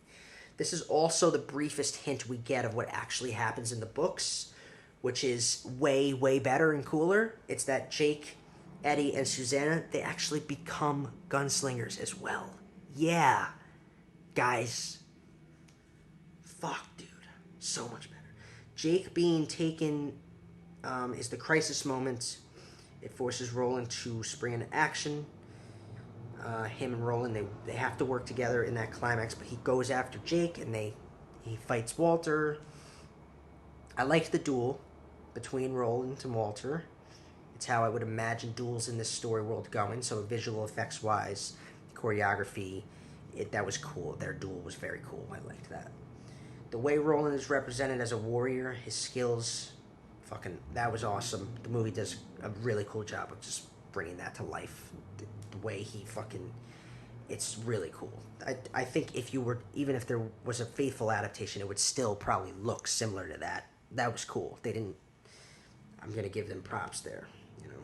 This is also the briefest hint we get of what actually happens in the books, which is way, way better and cooler. It's that Jake, Eddie, and Susanna, they actually become gunslingers as well. Yeah, guys. Fuck, dude. So much better. Jake being taken is the crisis moment. It forces Roland to spring into action. Him and Roland, they have to work together in that climax, but he goes after Jake and he fights Walter. I like the duel between Roland and Walter. It's how I would imagine duels in this story world going. So visual effects wise, choreography, that was cool. Their duel was very cool. I liked that. The way Roland is represented as a warrior, his skills, that was awesome. The movie does a really cool job of just bringing that to life. The way he it's really cool. I think even if there was a faithful adaptation, it would still probably look similar to that. That was cool. I'm going to give them props there, you know.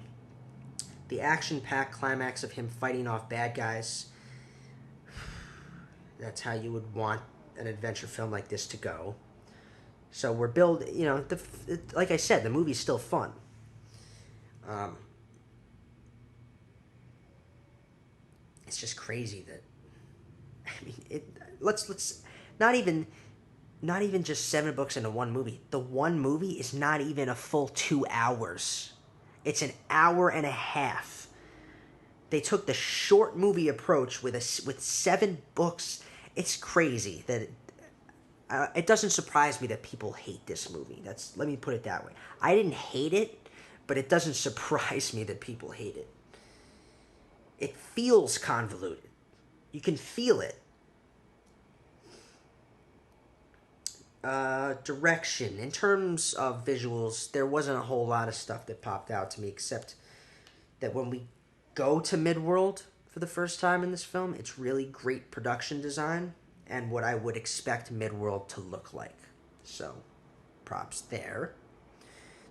The action-packed climax of him fighting off bad guys, that's how you would want an adventure film like this to go. So we're like I said, the movie's still fun. It's just crazy that, I mean, let's not even just 7 books into one movie. The one movie is not even a full 2 hours. It's an hour and a half. They took the short movie approach with 7 books. It's crazy that it doesn't surprise me that people hate this movie. Let me put it that way. I didn't hate it, but it doesn't surprise me that people hate it. It feels convoluted. You can feel it. Direction. In terms of visuals, there wasn't a whole lot of stuff that popped out to me, except that when we go to Midworld for the first time in this film, it's really great production design and what I would expect Midworld to look like. So, props there.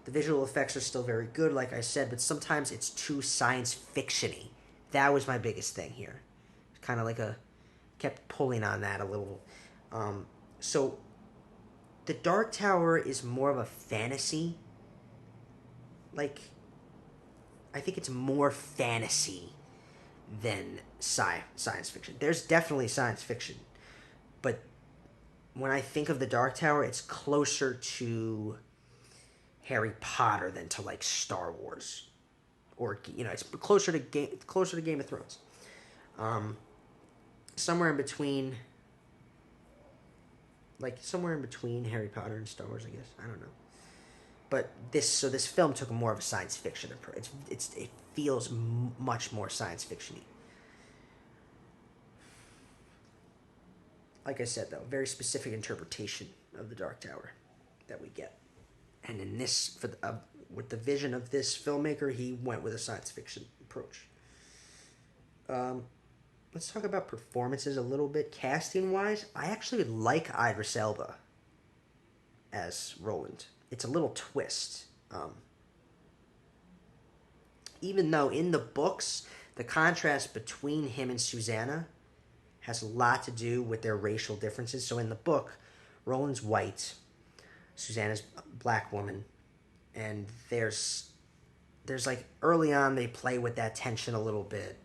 The visual effects are still very good, like I said, but sometimes it's too science fiction-y. That was my biggest thing here. Kind of kept pulling on that a little. So, the Dark Tower is more of a fantasy. I think it's more fantasy than science fiction. There's definitely science fiction. But when I think of the Dark Tower, it's closer to Harry Potter than to Star Wars. Or it's closer to Game of Thrones. Somewhere in between Harry Potter and Star Wars, I guess. I don't know. But this film took more of a science fiction approach. It feels much more science fiction-y. Like I said, though, very specific interpretation of the Dark Tower that we get. And in this, with the vision of this filmmaker, he went with a science fiction approach. Let's talk about performances a little bit. Casting-wise, I actually like Idris Elba as Roland. It's a little twist. Even though in the books, the contrast between him and Susanna has a lot to do with their racial differences. So in the book, Roland's white, Susanna's a black woman, and there's early on they play with that tension a little bit.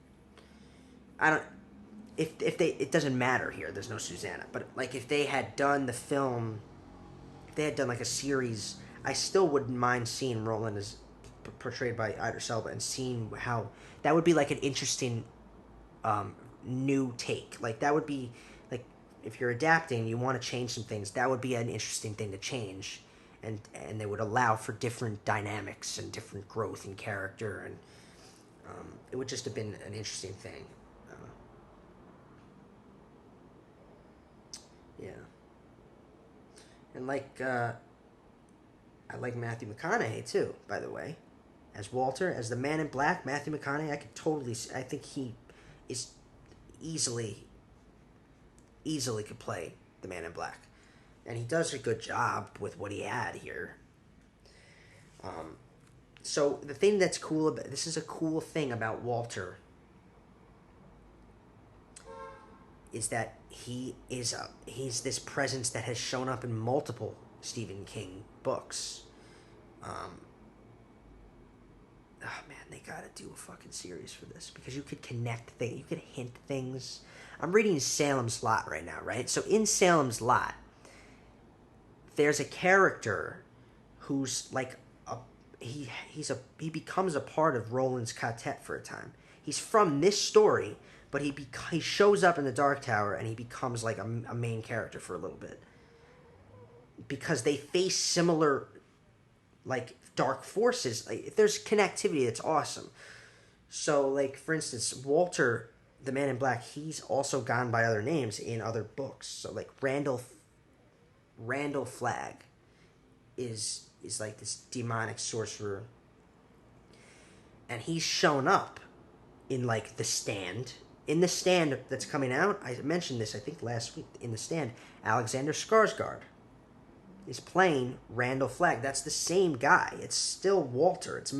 It doesn't matter here. There's no Susanna, but if they had done the film, if they had done a series, I still wouldn't mind seeing Roland as portrayed by Idris Elba and seeing how that would be an interesting new take. That would be if you're adapting, you want to change some things. That would be an interesting thing to change, and they would allow for different dynamics and different growth in character, and it would just have been an interesting thing. Yeah. And I like Matthew McConaughey too, by the way, as Walter, as the Man in Black. Matthew McConaughey, I think he is easily could play the Man in Black, and he does a good job with what he had here. So the thing that's cool about this is a cool thing about Walter is that he's this presence that has shown up in multiple Stephen King books. Um, oh man, they gotta do a fucking series for this because you could connect things, you could hint things. I'm reading Salem's Lot right now, right? So in Salem's Lot, there's a character who's like a he becomes a part of Roland's quartet for a time. He's from this story, but he shows up in the Dark Tower and he becomes like a main character for a little bit because they face similar like dark forces. Like there's connectivity that's awesome. So like for instance, Walter, the Man in Black, he's also gone by other names in other books. So like Randall Flagg is like this demonic sorcerer, and he's shown up in like the Stand. In the Stand that's coming out, I mentioned this I think last week. In the Stand, Alexander Skarsgård is playing Randall Flagg. That's the same guy. It's still Walter. That's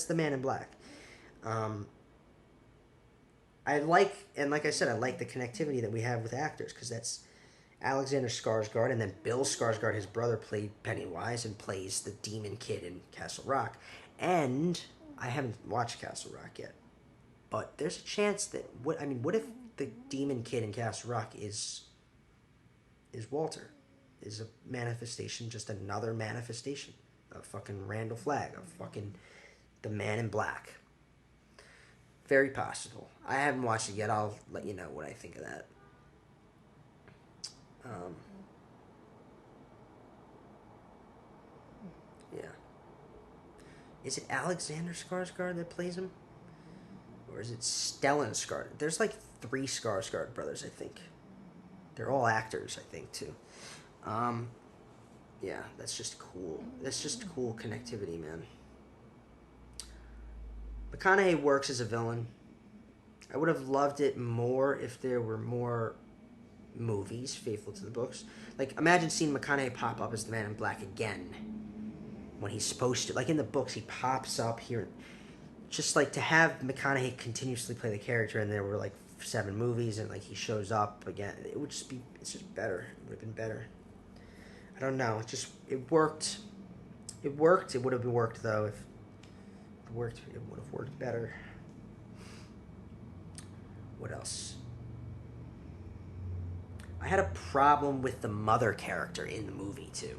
the Man in Black. Um, I like, and like I said, I like the connectivity that we have with actors because that's Alexander Skarsgård, and then Bill Skarsgård, his brother, played Pennywise and plays the Demon Kid in Castle Rock. And I haven't watched Castle Rock yet, but there's a chance that what if the Demon Kid in Castle Rock is Walter, is a manifestation, just another manifestation of fucking Randall Flagg, of fucking the Man in Black. Very possible. I haven't watched it yet. I'll let you know what I think of that. Um, yeah. Is it Alexander Skarsgård that plays him? Or is it Stellan Skarsgård? There's like 3 Skarsgård brothers, I think. They're all actors, I think, too. Um, yeah, that's just cool. That's just cool connectivity, man. McConaughey works as a villain. I would have loved it more if there were more movies faithful to the books. Like, imagine seeing McConaughey pop up as the Man in Black again when he's supposed to. Like, in the books, he pops up here. Just, like, to have McConaughey continuously play the character and there were, like, 7 movies and, like, he shows up again. It would just be, it's just better. It would have been better. I don't know. It worked. It worked. It would have worked, though, if it worked. It would have worked better. What else? I had a problem with the mother character in the movie too.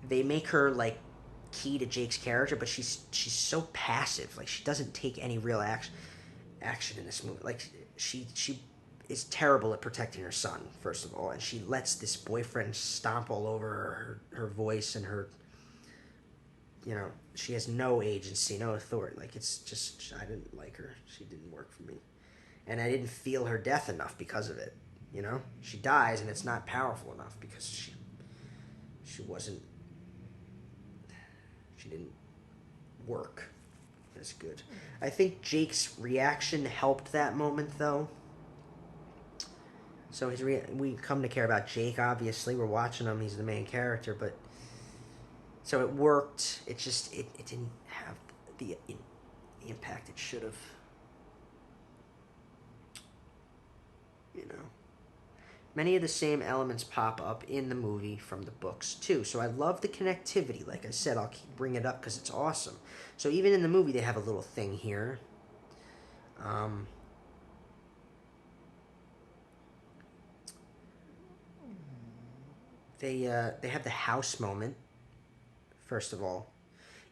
They make her like key to Jake's character, but she's so passive. Like she doesn't take any real action in this movie. Like she is terrible at protecting her son, first of all, and she lets this boyfriend stomp all over her voice and her. You know, she has no agency, no authority. Like it's just I didn't like her. She didn't work for me, and I didn't feel her death enough because of it. You know, she dies and it's not powerful enough because she wasn't, she didn't work as good. I think Jake's reaction helped that moment though. So we come to care about Jake. Obviously, we're watching him. He's the main character, but so it worked. It just it didn't have the impact it should have. You know. Many of the same elements pop up in the movie from the books, too. So I love the connectivity. Like I said, I'll keep bringing it up because it's awesome. So even in the movie, they have a little thing here. They have the house moment, first of all.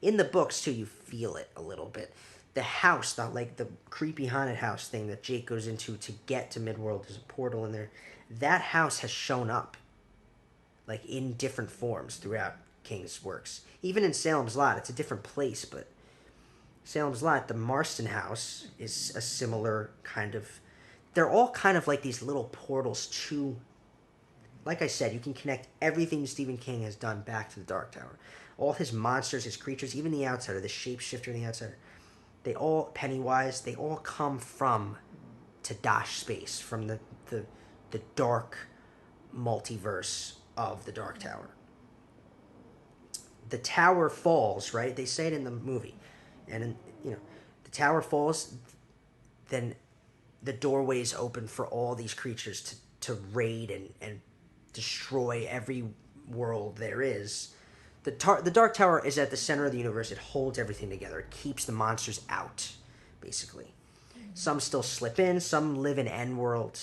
In the books, too, you feel it a little bit. The house, the creepy haunted house thing that Jake goes into to get to Midworld, there's a portal in there. That house has shown up, like, in different forms throughout King's works. Even in Salem's Lot, it's a different place, but Salem's Lot, the Marston house, is a similar kind of... They're all kind of like these little portals to... Like I said, you can connect everything Stephen King has done back to the Dark Tower. All his monsters, his creatures, even the Outsider, the shapeshifter and the Outsider, Pennywise, they all come from Tadash space, from the dark multiverse of the Dark Tower. The tower falls, right? They say it in the movie. And, the tower falls, then the doorways open for all these creatures to raid and destroy every world there is. The Dark Tower is at the center of the universe. It holds everything together. It keeps the monsters out, basically. Some still slip in. Some live in End World,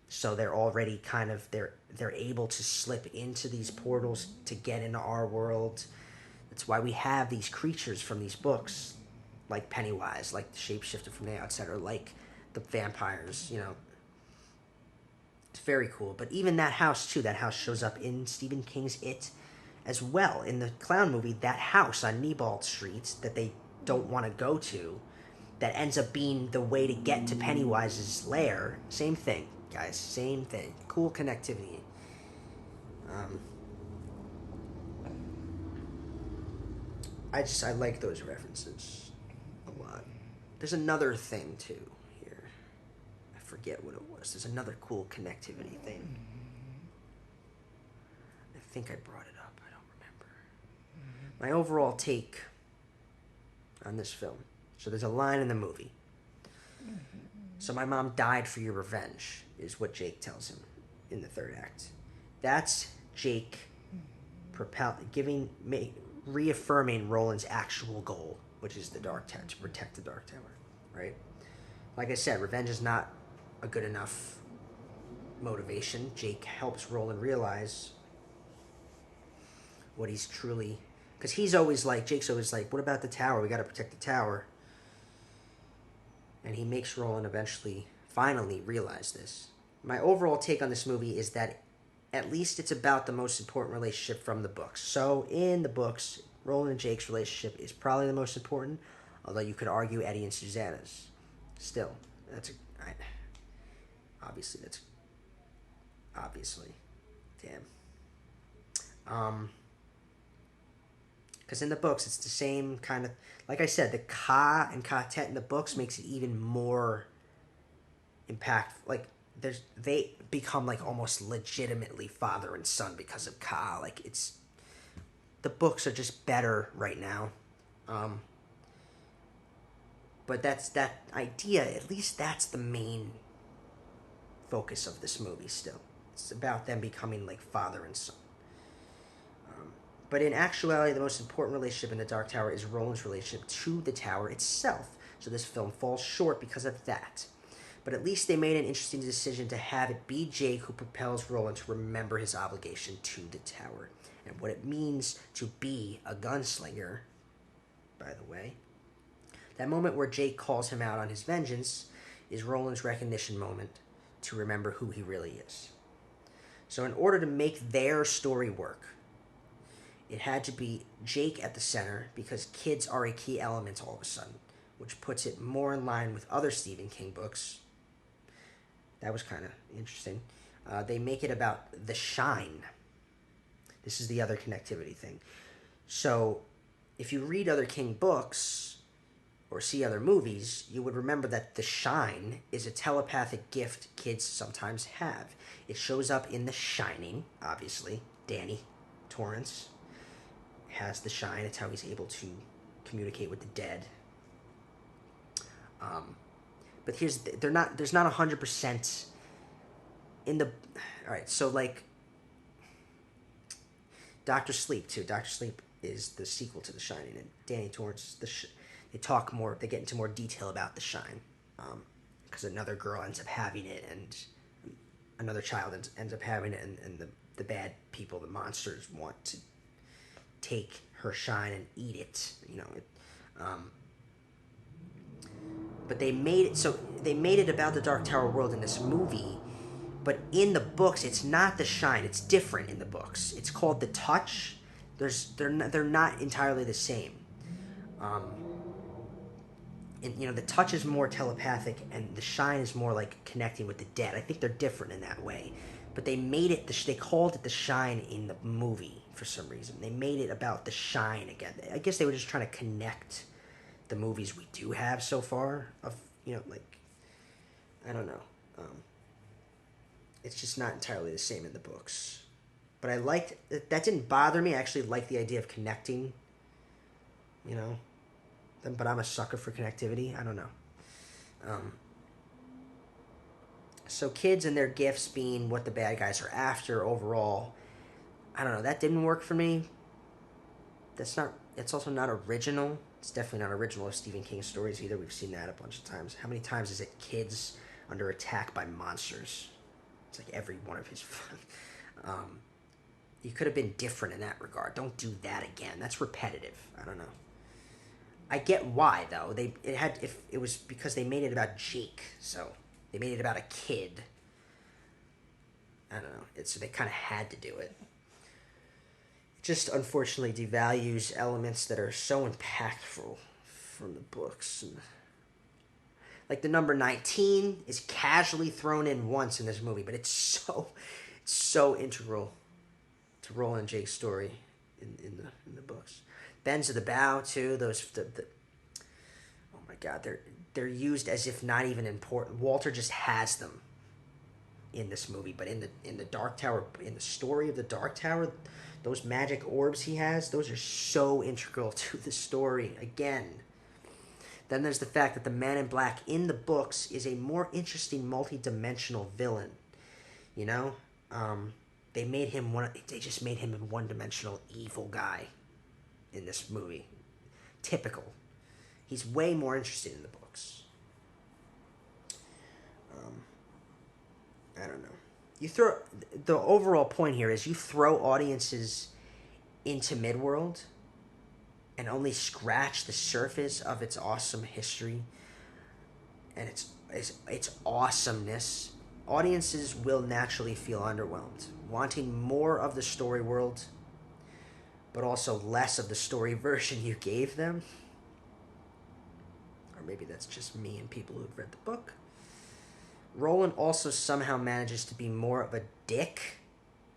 so they're already kind of they're able to slip into these portals to get into our world. That's why we have these creatures from these books, like Pennywise, like the shapeshifter from the outside, or like the vampires. It's very cool. But even that house too. That house shows up in Stephen King's It as well. In the clown movie, that house on Niebald Street that they don't want to go to, that ends up being the way to get to Pennywise's lair. Same thing, guys. Same thing. Cool connectivity. I like those references a lot. There's another thing too here. I forget what it was. There's another cool connectivity thing. I think I brought it up. I don't remember. My overall take on this film. So there's a line in the movie. So my mom died for your revenge, is what Jake tells him in the third act. That's Jake reaffirming Roland's actual goal, which is the Dark Tower, to protect the Dark Tower, right? Like I said, revenge is not a good enough motivation. Jake helps Roland realize what he's truly... Because Jake's always like, what about the tower? We got to protect the tower. And he makes Roland finally realize this. My overall take on this movie is that at least it's about the most important relationship from the books. So in the books, Roland and Jake's relationship is probably the most important, although you could argue Eddie and Susanna's. Still, obviously, damn. Because in the books, it's the same kind of... Like I said, the Ka and Ka-Tet in the books makes it even more impactful. Like, they become, like, almost legitimately father and son because of Ka. Like, it's... The books are just better right now. But that idea, at least that's the main focus of this movie still. It's about them becoming, like, father and son. But in actuality, the most important relationship in the Dark Tower is Roland's relationship to the tower itself. So this film falls short because of that. But at least they made an interesting decision to have it be Jake who propels Roland to remember his obligation to the tower. And what it means to be a gunslinger, by the way. That moment where Jake calls him out on his vengeance is Roland's recognition moment to remember who he really is. So in order to make their story work, it had to be Jake at the center because kids are a key element all of a sudden, which puts it more in line with other Stephen King books. That was kind of interesting. They make it about the shine. This is the other connectivity thing. So if you read other King books or see other movies, you would remember that the shine is a telepathic gift kids sometimes have. It shows up in The Shining, obviously. Danny Torrance has the shine. It's how he's able to communicate with the dead. But there's not 100% in the... Alright, so like... Dr. Sleep, too. Dr. Sleep is the sequel to The Shining, and Danny Torrance, they get into more detail about the shine. Because another girl ends up having it, and another child ends up having it, and the bad people, the monsters, want to take her shine and eat it, but they made it about the Dark Tower world in this movie, but in the books it's not the shine. It's different in the books. It's called the touch. They're not entirely the same. And the touch is more telepathic, and the shine is more like connecting with the dead. I think they're different in that way, but they made it. They called it the shine in the movie. For some reason, they made it about the shine again. I guess they were just trying to connect the movies we do have so far. I don't know. It's just not entirely the same in the books. But I liked that. Didn't bother me. I actually liked the idea of connecting. But I'm a sucker for connectivity. I don't know. So kids and their gifts being what the bad guys are after overall, I don't know, that didn't work for me. It's also not original. It's definitely not original of Stephen King's stories either. We've seen that a bunch of times. How many times is it kids under attack by monsters? It's like every one of his. um, you could have been different in that regard. Don't do that again. That's repetitive. I don't know. I get why though. If it was because they made it about Jake, so they made it about a kid. I don't know. So they kind of had to do it. Just unfortunately devalues elements that are so impactful from the books. Like the number 19 is casually thrown in once in this movie, but it's so integral to Roland and Jake's story in the books. Bends of the Bow too. Oh my god, they're used as if not even important. Walter just has them in this movie, but in the Dark Tower, in the story of the Dark Tower, those magic orbs he has, those are so integral to the story. Again, then there's the fact that the Man in Black in the books is a more interesting multi-dimensional villain. You know, they made him one. They just made him a one-dimensional evil guy in this movie. Typical. He's way more interesting in the books. I don't know. The overall point here is you throw audiences into Midworld and only scratch the surface of its awesome history and its awesomeness. Audiences will naturally feel underwhelmed, wanting more of the story world, but also less of the story version you gave them. Or maybe that's just me and people who've read the book. Roland also somehow manages to be more of a dick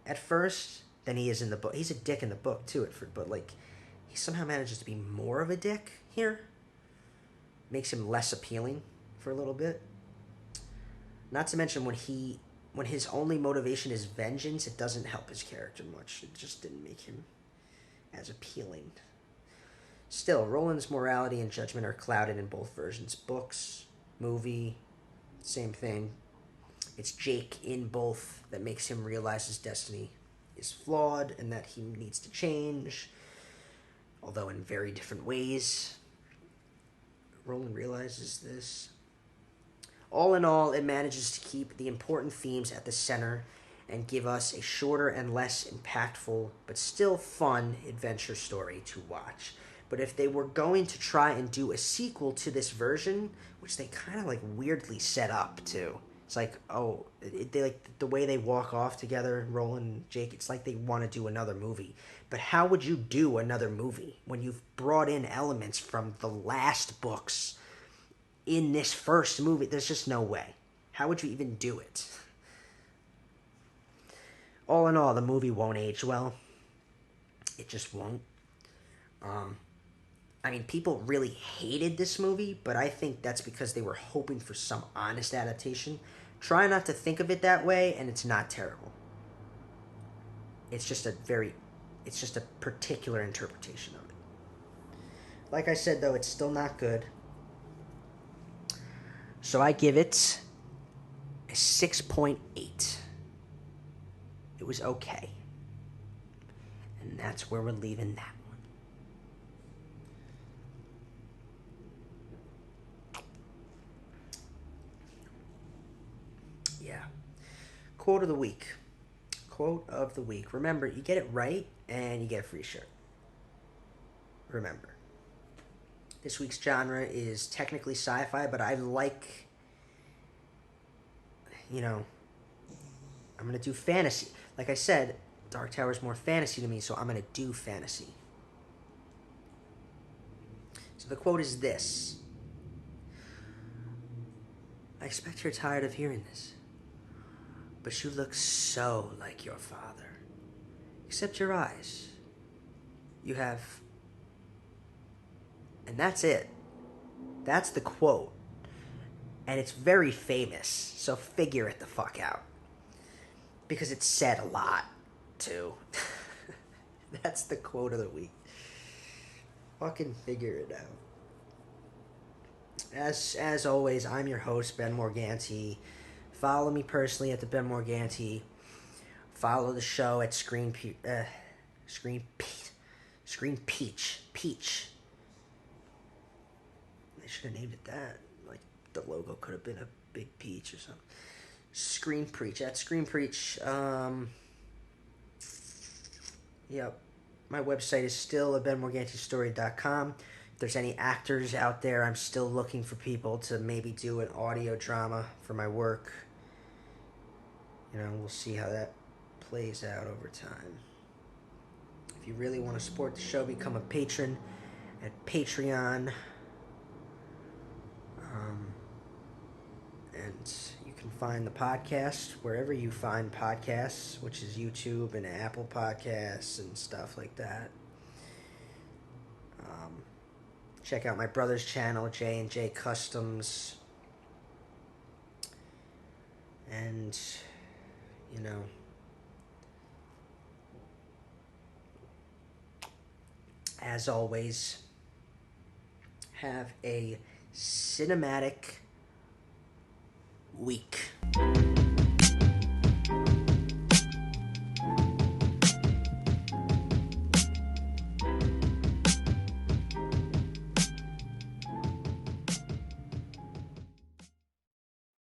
at first than he is in the book. He's a dick in the book too, but like he somehow manages to be more of a dick here. Makes him less appealing for a little bit. Not to mention when his only motivation is vengeance, it doesn't help his character much. It just didn't make him as appealing. Still, Roland's morality and judgment are clouded in both versions. Books, movie, same thing. It's Jake in both that makes him realize his destiny is flawed and that he needs to change, although in very different ways. Roland realizes this. All in all, it manages to keep the important themes at the center and give us a shorter and less impactful, but still fun adventure story to watch. But if they were going to try and do a sequel to this version, which they kind of like weirdly set up too, it's like, oh, they like the way they walk off together, Roland and Jake. It's like they want to do another movie. But how would you do another movie when you've brought in elements from the last books in this first movie? There's just no way. How would you even do it? All in all, the movie won't age well. It just won't. I mean, people really hated this movie, but I think that's because they were hoping for some honest adaptation. Try not to think of it that way, and it's not terrible. It's just a particular interpretation of it. Like I said, though, it's still not good. So I give it a 6.8. It was okay. And that's where we're leaving that one. Yeah. Quote of the week. Quote of the week. Remember, you get it right and you get a free shirt. Remember. This week's genre is technically sci-fi, but I like, I'm going to do fantasy. Like I said, Dark Tower is more fantasy to me, so I'm going to do fantasy. So the quote is this. I expect you're tired of hearing this, but you look so like your father. Except your eyes. You have... And that's it. That's the quote. And it's very famous, so figure it the fuck out. Because it's said a lot, too. That's the quote of the week. Fucking figure it out. As always, I'm your host, Ben Morganti. Follow me personally at the Ben Morganti. Follow the show at Screen Peach. They should have named it that. Like the logo could have been a big peach or something. Screen Preach at Screen Preach. Yep. My website is still at benmorgantistory.com. If there's any actors out there, I'm still looking for people to maybe do an audio drama for my work. You know, we'll see how that plays out over time. If you really want to support the show, become a patron at Patreon. And you can find the podcast wherever you find podcasts, which is YouTube and Apple Podcasts and stuff like that. Check out my brother's channel, J&J Customs. And, you know, as always, have a cinematic week.